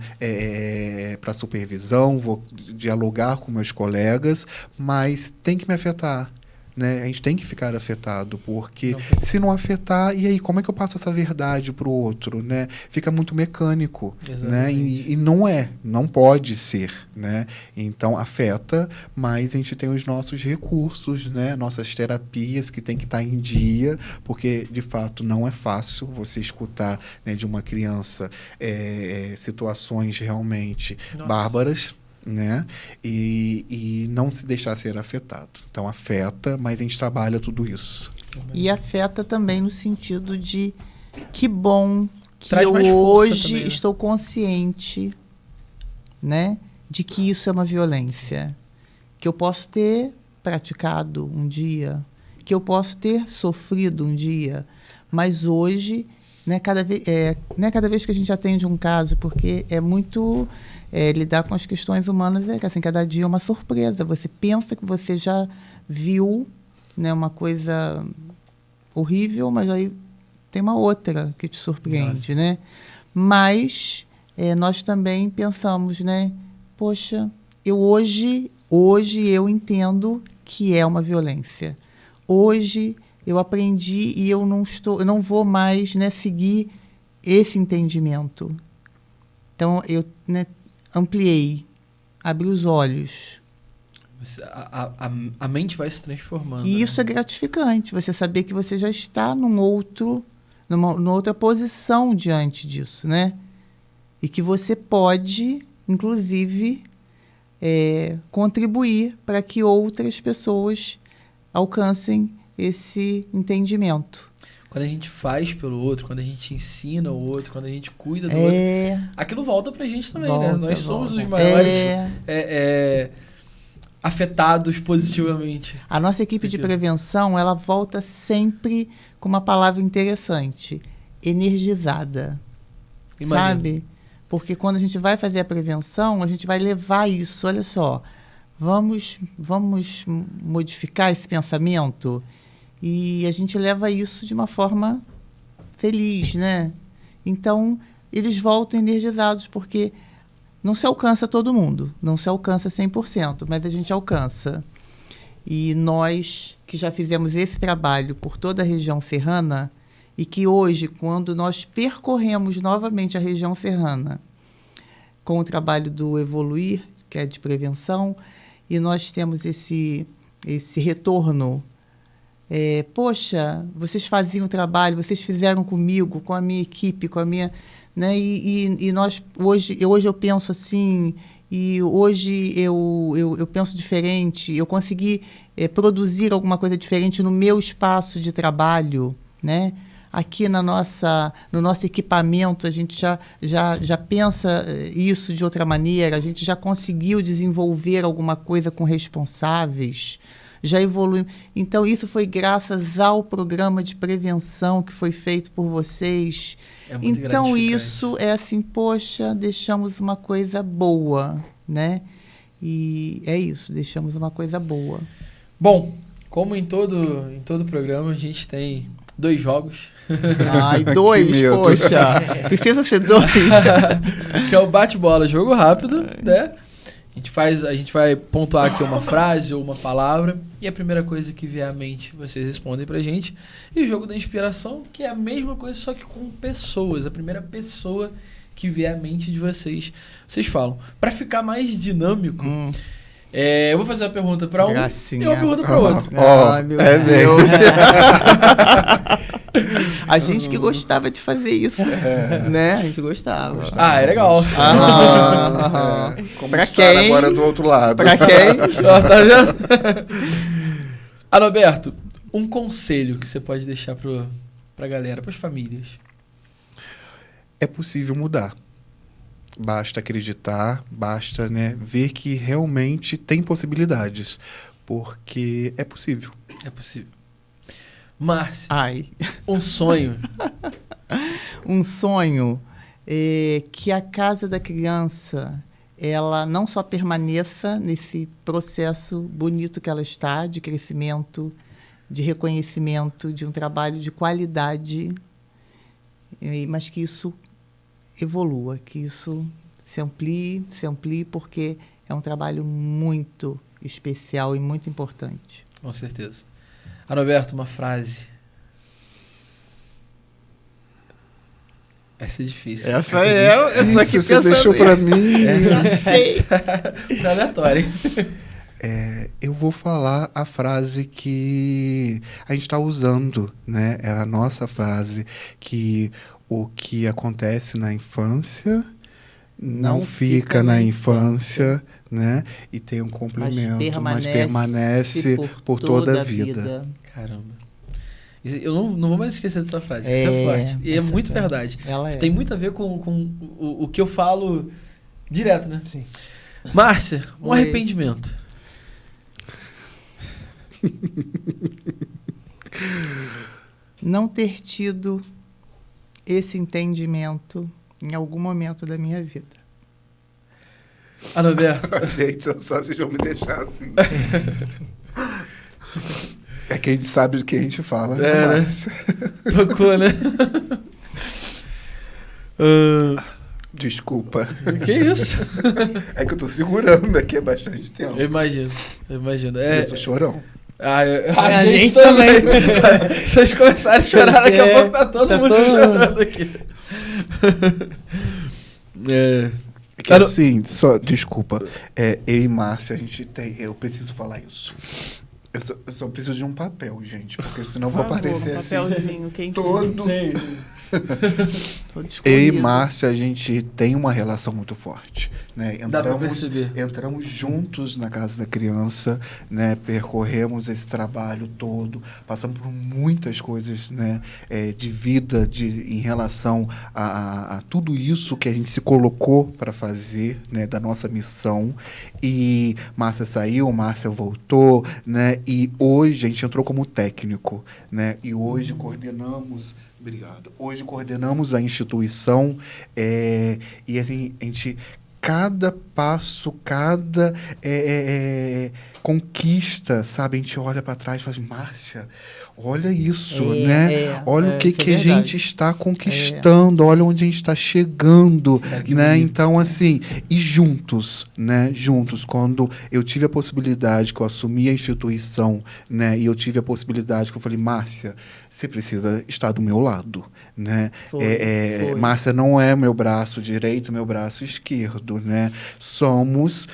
para supervisão, vou dialogar com meus colegas, mas tem que me afetar, né? A gente tem que ficar afetado, porque se não afetar, e aí, como é que eu passo essa verdade para o outro, né? Fica muito mecânico, né? E não pode ser, né? Então, afeta, mas a gente tem os nossos recursos, né? Nossas terapias que tem que estar em dia, porque, de fato, não é fácil você escutar, né, de uma criança situações realmente bárbaras, né? E não se deixar ser afetado. Então afeta, mas a gente trabalha tudo isso. E afeta também no sentido de que bom que Traz eu mais força hoje também, né? estou consciente, né, de que isso é uma violência, que eu posso ter praticado um dia, que eu posso ter sofrido um dia, mas hoje, né, cada vez que a gente atende um caso, porque é muito lidar com as questões humanas, assim, cada dia é uma surpresa. Você pensa que você já viu, né, uma coisa horrível, mas aí tem uma outra que te surpreende, né? Mas nós também pensamos, né? Poxa, hoje eu entendo que é uma violência. Hoje eu aprendi e eu não vou mais, né, seguir esse entendimento. Então eu, né, ampliei, abri os olhos. A mente vai se transformando. E né? isso é gratificante, você saber que você já está numa outra posição diante disso, né? E que você pode, inclusive, contribuir para que outras pessoas alcancem esse entendimento. Quando a gente faz pelo outro, quando a gente ensina o outro, quando a gente cuida do outro, aquilo volta pra gente também, né? Nós somos os maiores afetados positivamente. A nossa equipe de prevenção, ela volta sempre com uma palavra interessante, energizada. Imagina. Sabe? Porque quando a gente vai fazer a prevenção, a gente vai levar isso, olha só, vamos modificar esse pensamento. E a gente leva isso de uma forma feliz, né? Então, eles voltam energizados, porque não se alcança todo mundo, não se alcança 100%, mas a gente alcança. E nós, que já fizemos esse trabalho por toda a região serrana, e que hoje, quando nós percorremos novamente a região serrana, com o trabalho do Evoluir, que é de prevenção, e nós temos esse retorno Poxa, vocês faziam o trabalho, vocês fizeram comigo, com a minha equipe, com a minha... Né? E nós, hoje eu penso assim, e hoje eu penso diferente, eu consegui produzir alguma coisa diferente no meu espaço de trabalho, né? Aqui no nosso equipamento, a gente já pensa isso de outra maneira, a gente já conseguiu desenvolver alguma coisa com responsáveis, já evoluiu. Então, isso foi graças ao programa de prevenção que foi feito por vocês. É muito Então, gratificante. isso é assim, poxa, deixamos uma coisa boa, né? E é isso, deixamos uma coisa boa. Bom, como em todo programa, a gente tem 2 jogos. Ai, 2, medo. poxa. Precisa ser 2. Que é o bate-bola, jogo rápido, né? A gente vai pontuar aqui uma frase ou uma palavra, e a primeira coisa que vier à mente, vocês respondem pra gente. E o jogo da inspiração, que é a mesma coisa, só que com pessoas. A primeira pessoa que vier à mente de vocês, vocês falam. Pra ficar mais dinâmico, eu vou fazer uma pergunta pra um Gracinha. e uma pergunta pra outro. Ai, meu é Deus. A gente que gostava de fazer isso, né? A gente gostava. Ah, é legal. Como Pra estar quem? agora do outro lado. Pra quem? Ó, tá vendo? Adalberto, um conselho que você pode deixar pra galera, pras famílias. É possível mudar. Basta acreditar, basta, né, ver que realmente tem possibilidades. Porque é possível. É possível. Márcia, Ai. um sonho. Um sonho é que a Casa da Criança ela não só permaneça nesse processo bonito que ela está, de crescimento, de reconhecimento, de um trabalho de qualidade, mas que isso evolua, que isso se amplie, porque é um trabalho muito especial e muito importante. Com certeza. Adalberto, uma frase. Essa é difícil. Essa eu tô aqui Isso você pensando deixou nisso. pra mim. É aleatório. Eu vou falar a frase que a gente está usando, né? É a nossa frase, que o que acontece na infância não fica na infância, né? E tem um complemento, mas permanece por toda a vida. Caramba. Eu não vou mais esquecer dessa frase, isso é forte. E é muito verdade. Ela é. Tem muito a ver com o que eu falo direto, né? Sim. Márcia, um Oi. arrependimento. Não ter tido esse entendimento em algum momento da minha vida. Adalberto. Gente, só vocês vão me deixar assim. É que a gente sabe do que a gente fala. É, né? Tocou, né? Desculpa. Que isso? É que eu tô segurando aqui há bastante tempo. Eu imagino. Eu sou chorão. A gente também. Se vocês começarem a chorar, daqui a pouco tá todo mundo chorando aqui. É que assim, desculpa. Eu e Márcia, a gente tem... Eu preciso falar isso. Eu só preciso de um papel, gente. Porque senão eu vou aparecer assim. Papelzinho, quem Todo. Todo Eu e escolhido. Márcia, a gente tem uma relação muito forte, né? Dá pra perceber. Entramos juntos na Casa da Criança, né? Percorremos esse trabalho todo, passamos por muitas coisas, né? De vida, em relação a tudo isso que a gente se colocou para fazer, né? Da nossa missão. E Márcia saiu, Márcia voltou, né? E hoje a gente entrou como técnico, né? E hoje coordenamos... Obrigado. Hoje coordenamos a instituição e assim, a gente, cada passo, cada conquista, sabe? A gente olha para trás e fala, Márcia, olha isso, né? Olha o que a gente está conquistando, olha onde a gente está chegando, né? Então, assim, e juntos, né? Juntos, quando eu tive a possibilidade, que eu assumi a instituição, né? E eu tive a possibilidade que eu falei, Márcia, você precisa estar do meu lado, né? Foi. Márcia não é meu braço direito, meu braço esquerdo, lado, né? Somos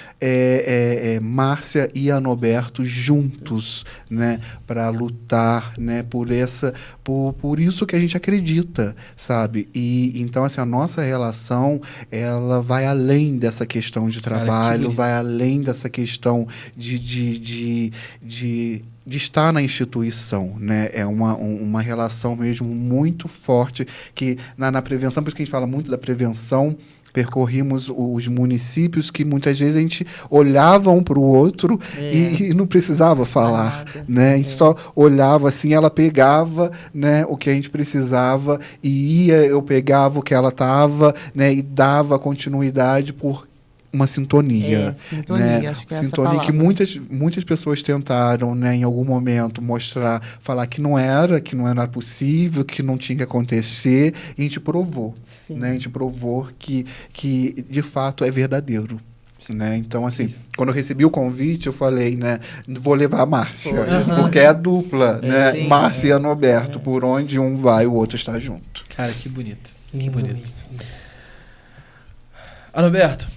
Márcia e Anoberto juntos, né? Para lutar, né? Por isso que a gente acredita, sabe? E então, assim, a nossa relação, ela vai além dessa questão de trabalho, vai além dessa questão de estar na instituição, né? É uma relação mesmo muito forte que na prevenção, por isso que a gente fala muito da prevenção, percorrimos os municípios que muitas vezes a gente olhava um para o outro e não precisava falar, né? A gente só olhava assim, ela pegava, né, o que a gente precisava e eu pegava o que ela estava, né, e dava continuidade por uma sintonia, sintonia, né? acho que é Sintonia essa que muitas pessoas tentaram, né, em algum momento falar que não era possível, que não tinha que acontecer, e a gente provou, né? A gente provou que de fato é verdadeiro. Né? Então, assim, quando eu recebi o convite, eu falei, né, vou levar a Márcia, porque é a dupla, né? Sim, Márcia e Anoberto, por onde um vai, o outro está junto. Cara, que bonito. Que Lindo bonito. mesmo. Anoberto,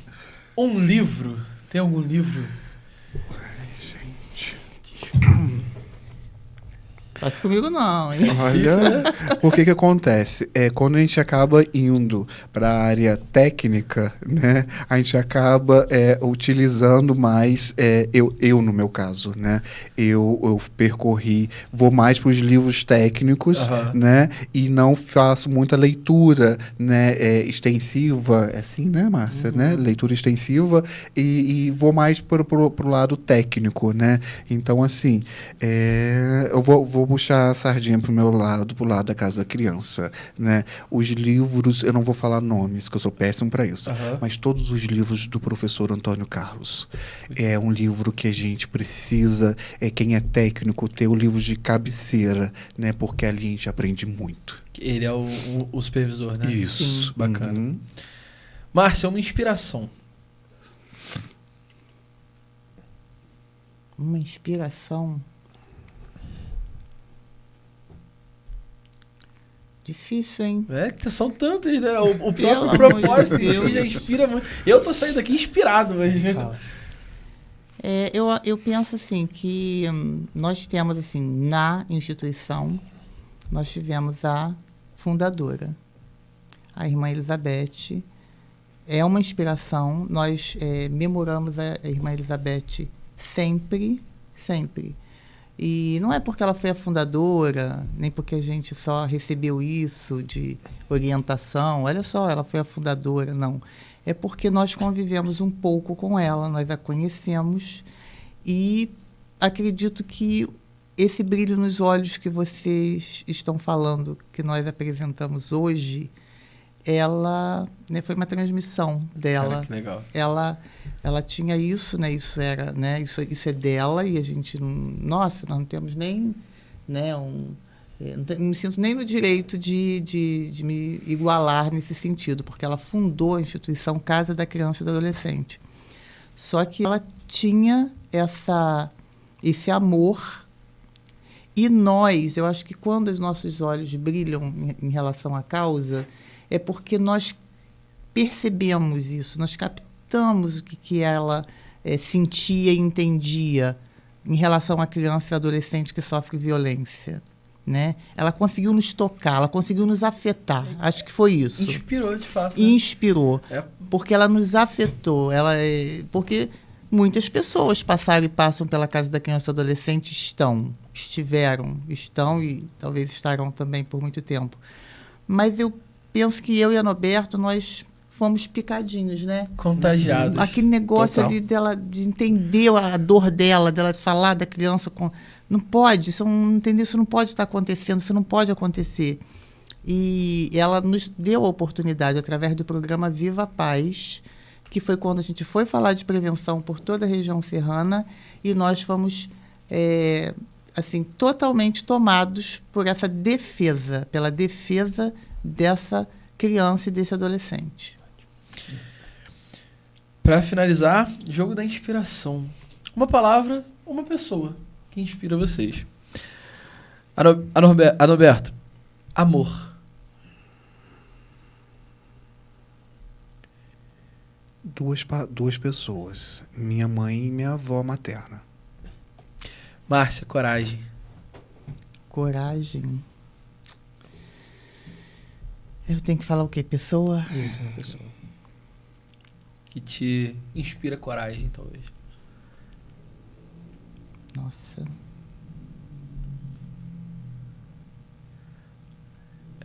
um livro. Tem algum livro? Faz comigo não, hein? Olha, o que acontece? Quando a gente acaba indo para a área técnica, né, a gente acaba utilizando mais, eu no meu caso, né, eu vou mais para os livros técnicos, né, e não faço muita leitura, né, extensiva, é assim, né, Márcia, né, leitura extensiva, e vou mais pro lado técnico, né, então, assim, eu vou puxar a sardinha pro lado da casa da criança, né? Os livros, eu não vou falar nomes, que eu sou péssimo para isso, mas todos os livros do professor Antônio Carlos. É um livro que a gente precisa, quem é técnico, ter o livro de cabeceira, né? Porque ali a gente aprende muito. Ele é o supervisor, né? Isso. Sim. Bacana. Márcia, uma inspiração. Uma inspiração... Difícil, hein? Que são tantos, né? O próprio Pelo propósito amor de Deus. já inspira muito. Eu tô saindo daqui inspirado. Mas... Eu penso assim que nós temos assim na instituição, nós tivemos a fundadora, a irmã Elizabeth. É uma inspiração. Nós memoramos a irmã Elizabeth sempre, sempre. E não é porque ela foi a fundadora, nem porque a gente só recebeu isso de orientação. Olha só, ela foi a fundadora, não. É porque nós convivemos um pouco com ela, nós a conhecemos. E acredito que esse brilho nos olhos que vocês estão falando, que nós apresentamos hoje, ela, né, foi uma transmissão dela. Cara, que legal. Ela tinha isso, né? Isso era, né? Isso é dela e a gente não, nossa, nós não temos nem, né? Não me sinto nem no direito de me igualar nesse sentido, porque ela fundou a instituição Casa da Criança e do Adolescente. Só que ela tinha esse amor e eu acho que quando os nossos olhos brilham em relação à causa, é porque nós percebemos isso, nós captamos o que ela sentia e entendia em relação à criança e adolescente que sofre violência, né? Ela conseguiu nos tocar, ela conseguiu nos afetar. Acho que foi isso. Inspirou, de fato. Né? Inspirou, porque ela nos afetou. Porque muitas pessoas passaram e passam pela Casa da Criança e do Adolescente, estão e talvez estarão também por muito tempo. Mas eu penso que eu e a Anoberto, nós fomos picadinhos, né? Contagiados. Aquele negócio ali dela, de entender a dor dela falar da criança com... Não pode, isso não pode estar acontecendo, isso não pode acontecer. E ela nos deu a oportunidade, através do programa Viva a Paz, que foi quando a gente foi falar de prevenção por toda a região serrana, e nós fomos assim, totalmente tomados por essa defesa, pela defesa dessa criança e desse adolescente. Para finalizar, jogo da inspiração. Uma palavra, uma pessoa que inspira vocês. Anoberto, amor. Duas pessoas. Minha mãe e minha avó materna. Márcia, coragem. Coragem. Eu tenho que falar o quê? Pessoa? Isso, uma pessoa. Que te inspira coragem, talvez. Nossa.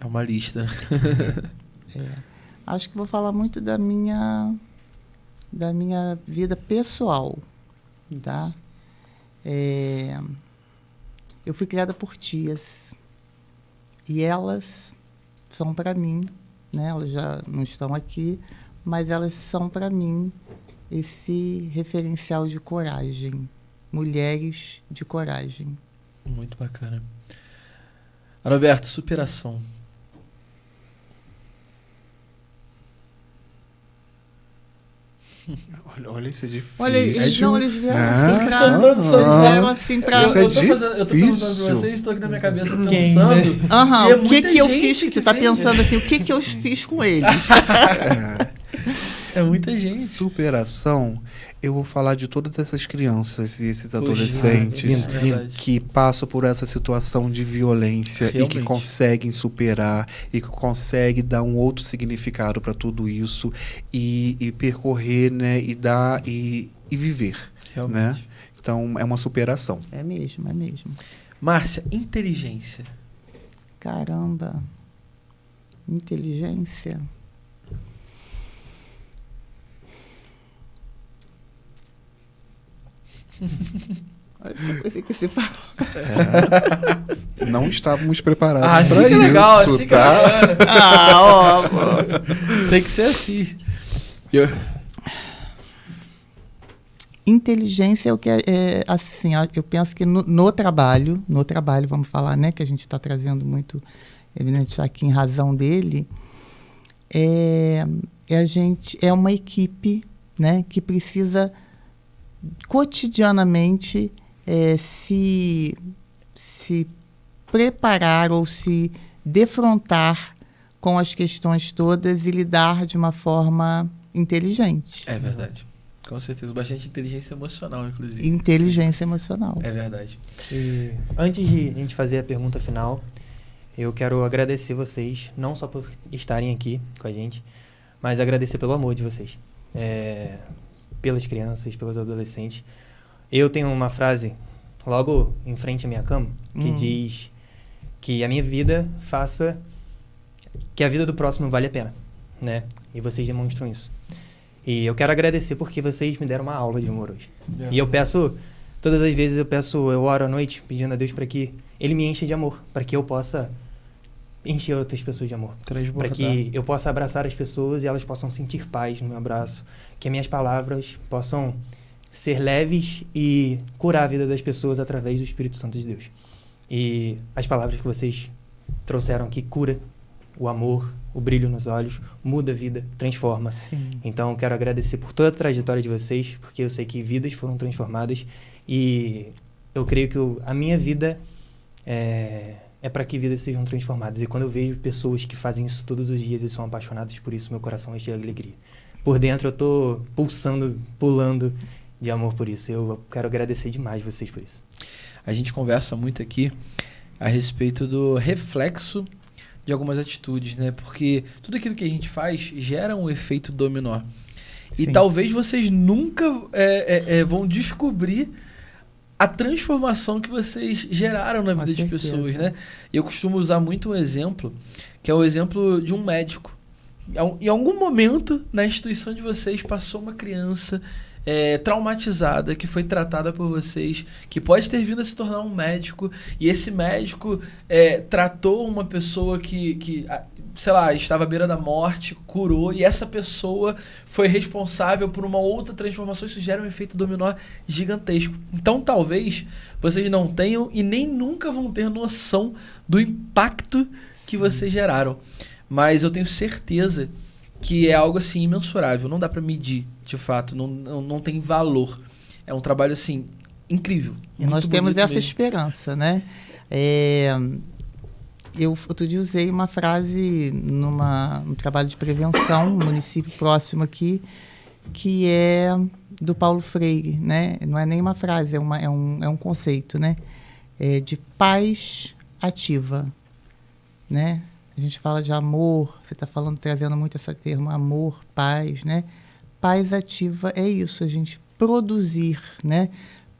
É uma lista. Acho que vou falar muito da minha vida pessoal, tá? Eu fui criada por tias e elas são para mim, né? Elas já não estão aqui, mas elas são para mim esse referencial de coragem, mulheres de coragem. Muito bacana. Roberto, superação. Olha, isso é difícil. Olha, eles Não, vieram assim pra... Isso é Eu tô perguntando pra difícil. vocês, estou aqui na minha cabeça Quem, pensando. né? Aham, E é o que muita que eu gente fiz? que Você tá tem, pensando assim, o que que eu fiz com eles? É muita gente. Superação, eu vou falar de todas essas crianças e esses Poxa, adolescentes é verdade. que passam por essa situação de violência e Realmente. que conseguem superar e que conseguem dar um outro significado para tudo isso e percorrer, né, e dar e viver, Realmente. né? Então é uma superação. É mesmo, é mesmo. Márcia, inteligência. Caramba. Inteligência. Olha essa coisa que você fala. Não estávamos preparados Assim para que é isso, legal, assim que é tá? bacana. Tem que ser assim. Inteligência é o que assim, eu penso que no trabalho, vamos falar, né, que a gente está trazendo muito, evidente, está aqui em razão dele, a gente é uma equipe, né, que precisa cotidianamente se preparar ou se defrontar com as questões todas e lidar de uma forma inteligente. É verdade. Com certeza. Bastante inteligência emocional, inclusive. Inteligência emocional. É verdade. E antes de a gente fazer a pergunta final, eu quero agradecer vocês, não só por estarem aqui com a gente, mas agradecer pelo amor de vocês. Pelas crianças, pelos adolescentes. Eu tenho uma frase logo em frente à minha cama que diz que a minha vida faça que a vida do próximo vale a pena, né? E vocês demonstram isso. E eu quero agradecer porque vocês me deram uma aula de amor hoje. E eu peço, todas as vezes eu oro à noite pedindo a Deus para que Ele me encha de amor, para que eu possa encher outras pessoas de amor. Para que eu possa abraçar as pessoas e elas possam sentir paz no meu abraço. Que minhas palavras possam ser leves e curar a vida das pessoas através do Espírito Santo de Deus. E as palavras que vocês trouxeram aqui cura o amor, o brilho nos olhos, muda a vida, transforma. Sim. Então, quero agradecer por toda a trajetória de vocês, porque eu sei que vidas foram transformadas e eu creio que a minha vida é para que vidas sejam transformadas. E quando eu vejo pessoas que fazem isso todos os dias e são apaixonadas por isso, meu coração é cheio de alegria. Por dentro eu tô pulsando, pulando de amor por isso. Eu quero agradecer demais vocês por isso. A gente conversa muito aqui a respeito do reflexo de algumas atitudes, né? Porque tudo aquilo que a gente faz gera um efeito dominó. E Sim. talvez vocês nunca vão descobrir a transformação que vocês geraram na vida de pessoas, né? E eu costumo usar muito um exemplo, que é o exemplo de um médico. Em algum momento, na instituição de vocês, passou uma criança traumatizada, que foi tratada por vocês, que pode ter vindo a se tornar um médico, e esse médico tratou uma pessoa que, sei lá, estava à beira da morte, curou, e essa pessoa foi responsável por uma outra transformação. Isso gera um efeito dominó gigantesco. Então, talvez vocês não tenham e nem nunca vão ter noção do impacto que vocês geraram. Mas eu tenho certeza que é algo assim imensurável, não dá para medir, de fato, não tem valor. É um trabalho assim incrível. E nós temos essa esperança, né? Eu outro dia usei uma frase num trabalho de prevenção, um município próximo aqui, que é do Paulo Freire, né? Não é nem uma frase, é um conceito, né? De paz ativa, né? A gente fala de amor, você está trazendo muito esse termo, amor, paz, né? Paz ativa é isso, a gente produzir, né?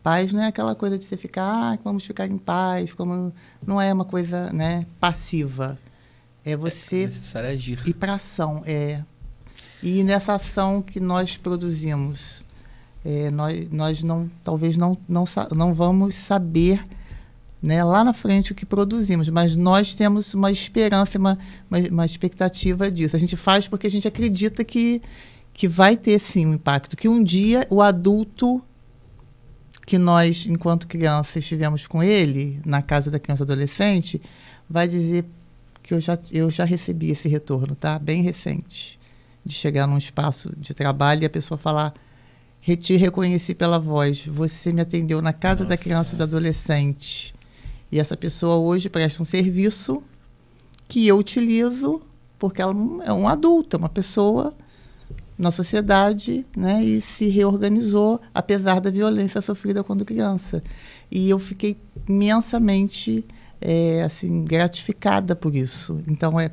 Paz não é aquela coisa de você ficar, vamos ficar em paz, como não é uma coisa, né, passiva. É você É necessário agir. ir para a ação. E nessa ação que nós produzimos, nós talvez não vamos saber, né, lá na frente o que produzimos, mas nós temos uma esperança, uma expectativa disso. A gente faz porque a gente acredita que vai ter, sim, um impacto. Que um dia o adulto que nós, enquanto criança, estivemos com ele, na casa da criança e adolescente, vai dizer que eu já recebi esse retorno, tá? Bem recente. De chegar num espaço de trabalho e a pessoa falar, te reconheci pela voz, você me atendeu na casa da criança e do adolescente. E essa pessoa hoje presta um serviço que eu utilizo porque ela é um adulto, é uma pessoa na sociedade, né, e se reorganizou, apesar da violência sofrida quando criança. E eu fiquei imensamente assim, gratificada por isso. Então, é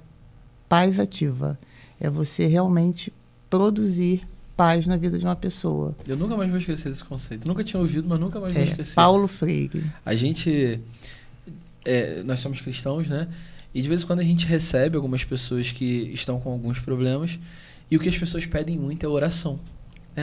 paz ativa. É você realmente produzir paz na vida de uma pessoa. Eu nunca mais vou esquecer desse conceito. Nunca tinha ouvido, mas nunca mais vou esquecer. Paulo Freire. A gente... nós somos cristãos, né? E de vez em quando a gente recebe algumas pessoas que estão com alguns problemas e o que as pessoas pedem muito é oração.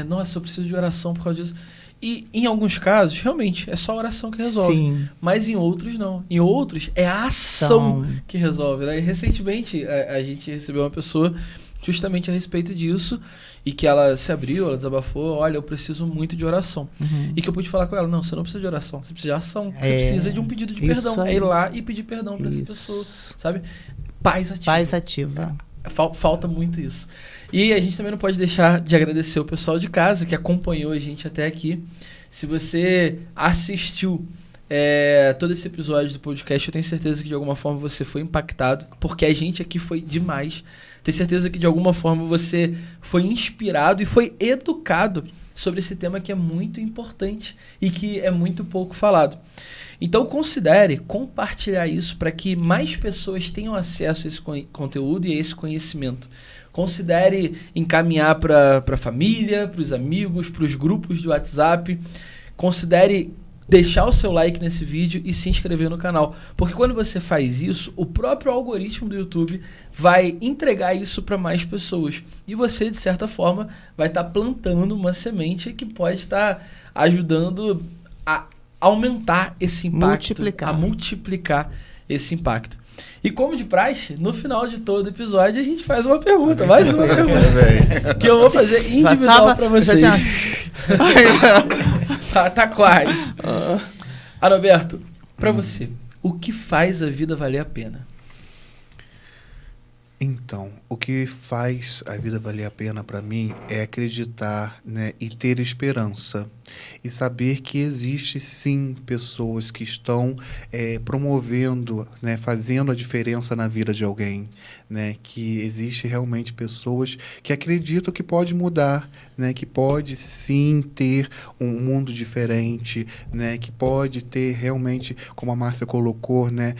Nossa, eu preciso de oração por causa disso. E em alguns casos, realmente, é só a oração que resolve. Sim. Mas em outros, não. Em outros, é a ação que resolve. Né? E recentemente, a gente recebeu uma pessoa justamente a respeito disso e que ela se abriu, ela desabafou, olha, eu preciso muito de oração. Uhum. E que eu pude falar com ela, não, você não precisa de oração, você precisa de ação. Você precisa de um pedido de perdão. É ir lá e pedir perdão para essa pessoa, sabe? Paz ativa. Paz ativa. Falta muito isso. E a gente também não pode deixar de agradecer o pessoal de casa que acompanhou a gente até aqui. Se você assistiu todo esse episódio do podcast, eu tenho certeza que de alguma forma você foi impactado, porque a gente aqui foi demais. Tenho certeza que de alguma forma você foi inspirado e foi educado sobre esse tema que é muito importante e que é muito pouco falado. Então considere compartilhar isso para que mais pessoas tenham acesso a esse conteúdo e a esse conhecimento. Considere encaminhar para a família, para os amigos, para os grupos de WhatsApp. Considere deixar o seu like nesse vídeo e se inscrever no canal. Porque quando você faz isso, o próprio algoritmo do YouTube vai entregar isso para mais pessoas. E você, de certa forma, vai estar plantando uma semente que pode estar ajudando a aumentar esse impacto, a multiplicar esse impacto. E como de praxe, no final de todo episódio a gente faz uma pergunta, mais uma pergunta, que eu vou fazer individual para vocês. Tá quase. Adalberto, para você, o que faz a vida valer a pena? Então, o que faz a vida valer a pena para mim é acreditar, né, e ter esperança. E saber que existe, sim, pessoas que estão promovendo, né, fazendo a diferença na vida de alguém. Né, que existe realmente pessoas que acreditam que pode mudar, né, que pode, sim, ter um mundo diferente, né, que pode ter realmente, como a Márcia colocou, né,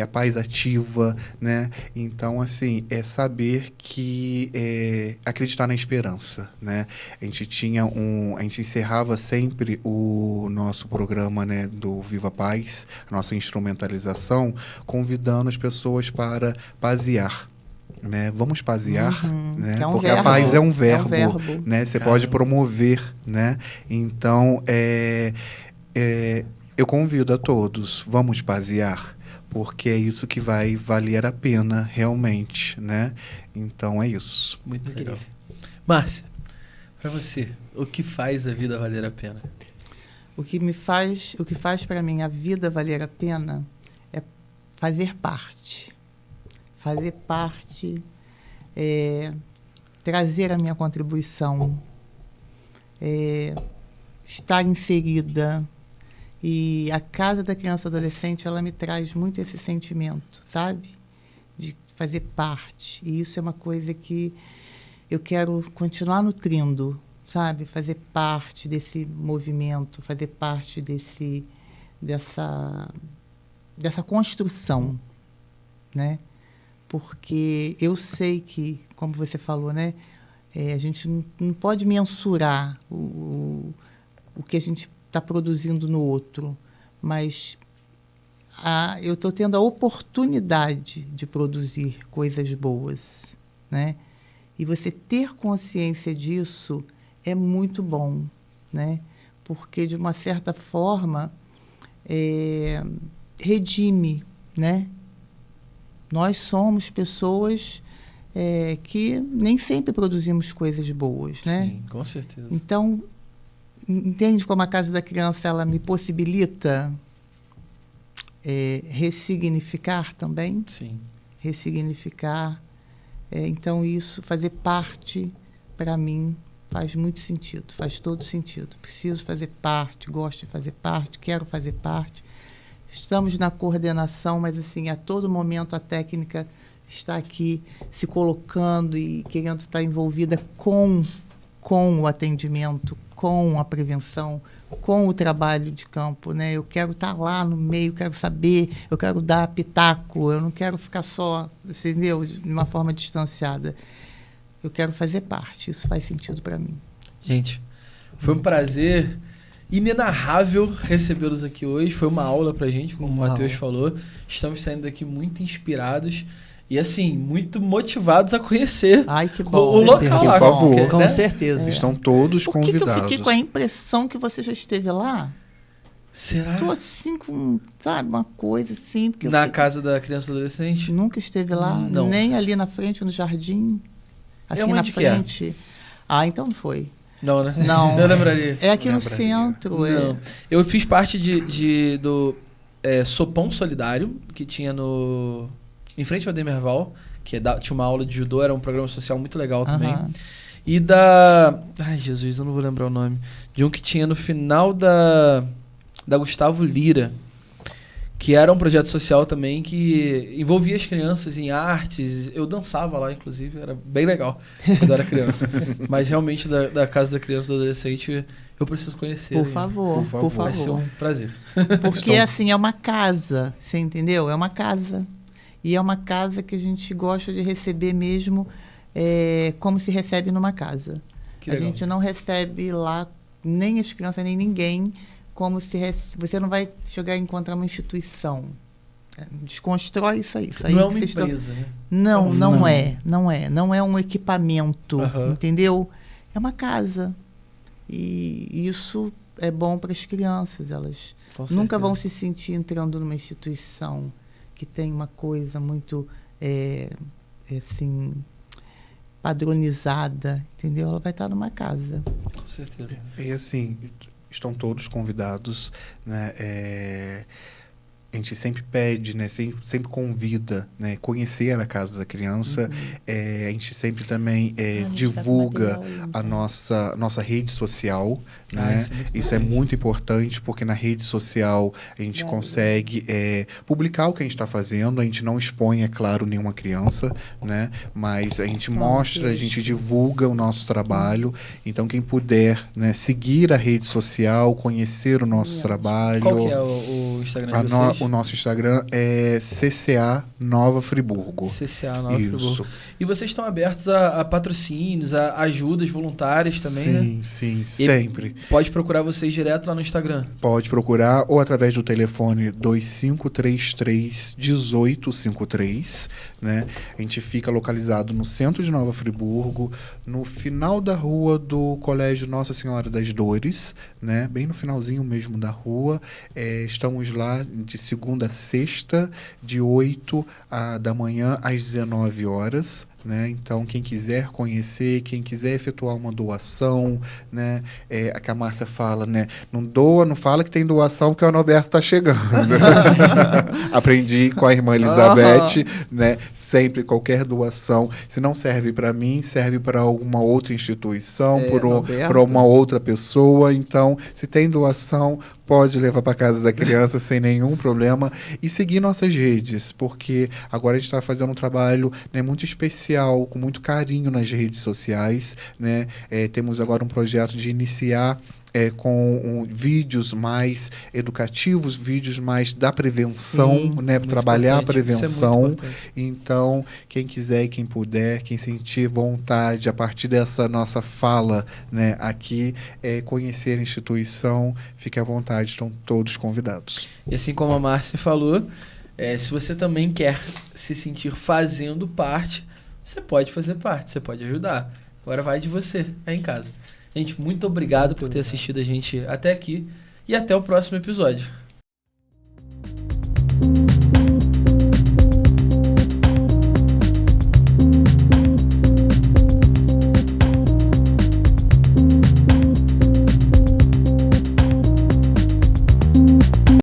a paz ativa. Né? Então, assim, é saber que acreditar na esperança. Né? A gente encerrava sempre o nosso programa, né, do Viva Paz, a nossa instrumentalização, convidando as pessoas para pazear. Né? Vamos pazear, né? É um porque verbo. a paz é um verbo, É um verbo. né? Você pode promover, né? Então, eu convido a todos, vamos pazear, porque é isso que vai valer a pena realmente, né? Então é isso. Muito legal. Márcia, para você, o que faz a vida valer a pena? O que faz para mim a vida valer a pena é fazer parte. Fazer parte, trazer a minha contribuição, estar inserida. E a Casa da Criança e Adolescente, ela me traz muito esse sentimento, sabe? De fazer parte. E isso é uma coisa que eu quero continuar nutrindo, sabe, fazer parte desse movimento, fazer parte dessa construção, né? Porque eu sei que, como você falou, né, a gente não pode mensurar o que a gente está produzindo no outro, mas eu estou tendo a oportunidade de produzir coisas boas, né? E você ter consciência disso é muito bom, né? Porque, de uma certa forma, redime, né? Nós somos pessoas que nem sempre produzimos coisas boas, né? Sim, com certeza. Então, entende como a Casa da Criança ela me possibilita ressignificar também? Sim. Ressignificar. Então, isso, fazer parte, para mim, faz muito sentido, faz todo sentido. Preciso fazer parte, gosto de fazer parte, quero fazer parte. Estamos na coordenação, mas, assim, a todo momento a técnica está aqui se colocando e querendo estar envolvida com o atendimento, com a prevenção, com o trabalho de campo, né? Eu quero estar lá no meio, quero saber, eu quero dar pitaco, eu não quero ficar só, entendeu? De uma forma distanciada. Eu quero fazer parte, isso faz sentido para mim. Gente, foi um prazer inenarrável recebê-los aqui hoje. Foi uma aula pra gente, como o Matheus falou. Estamos saindo daqui muito inspirados e, assim, muito motivados a conhecer Ai, que bom. o local lá. Por favor. né? Com certeza. Estão todos Por que eu convidados. fiquei com a impressão que você já esteve lá? Será? Estou assim com, sabe, uma coisa assim. Porque Na Casa da Criança e Adolescente? Nunca esteve lá, Não. nem ali na frente, no jardim. Assim, onde na que é? frente. Ah, então não foi. Não, né? Não. Eu lembraria. É aqui no Lembraria. centro. Não. Eu fiz parte do Sopão Solidário, que tinha em frente ao Demerval, que tinha uma aula de judô, era um programa social muito legal também. Aham. E ai, Jesus, eu não vou lembrar o nome. De um que tinha no final da Gustavo Lira, que era um projeto social também que envolvia as crianças em artes. Eu dançava lá, inclusive, era bem legal quando eu era criança. Mas realmente da Casa da Criança e do Adolescente eu preciso conhecer. Por favor, por Vai ser favor. um prazer. Porque, assim, é uma casa, você entendeu? É uma casa. E é uma casa que a gente gosta de receber mesmo como se recebe numa casa. Que A legal. gente não recebe lá nem as crianças, nem ninguém, como se você não vai chegar e encontrar uma instituição. Desconstrói isso aí. Isso aí Não é que uma vocês estão- empresa, né? Não, Não. não é. Não é um equipamento, Aham. entendeu? É uma casa. E isso é bom para as crianças. Elas Com nunca vão certeza. se sentir entrando numa instituição que tem uma coisa muito assim, padronizada, entendeu? Ela vai estar numa casa. Com certeza. E assim, estão todos convidados, né? A gente sempre pede, né? Sempre convida, né? Conhecer a Casa da Criança. A gente sempre também divulga a nossa rede social, né? Isso é muito importante, porque na rede social a gente consegue publicar o que a gente está fazendo. A gente não expõe, é claro, nenhuma criança, né? Mas a gente mostra, a gente divulga o nosso trabalho. Então, quem puder, né, seguir a rede social, conhecer o nosso trabalho. Qual que é o Instagram de vocês? O nosso Instagram é CCA Nova Friburgo. CCA Nova Isso. Friburgo. E vocês estão abertos a patrocínios, a ajudas voluntárias também, né? Sim, E sempre. pode procurar vocês direto lá no Instagram. Pode procurar ou através do telefone 2533-1853, né? A gente fica localizado no centro de Nova Friburgo, no final da rua do Colégio Nossa Senhora das Dores, né? Bem no finalzinho mesmo da rua. Estamos lá de segunda a sexta, de 8 da manhã às 19 horas. Né? Então, quem quiser conhecer, quem quiser efetuar uma doação, né? A que a Márcia fala, né? Não doa, não fala que tem doação, porque o Anoberto está chegando. Aprendi com a irmã Elizabeth, né? Sempre qualquer doação, se não serve para mim, serve para alguma outra instituição, para uma outra pessoa. Então, se tem doação, pode levar para casa da criança sem nenhum problema e seguir nossas redes, porque agora a gente está fazendo um trabalho, né, muito especial social, com muito carinho nas redes sociais, né? Temos agora um projeto de iniciar com vídeos mais educativos, vídeos mais da prevenção, Sim, né? Trabalhar a importante. Isso é muito prevenção. importante. Então, quem quiser e quem puder, quem sentir vontade, a partir dessa nossa fala, né, aqui, conhecer a instituição, fique à vontade, estão todos convidados. E assim como a Márcia falou, se você também quer se sentir fazendo parte, você pode fazer parte, você pode ajudar. Agora vai de você, aí em casa. Gente, muito obrigado por ter assistido a gente até aqui e até o próximo episódio.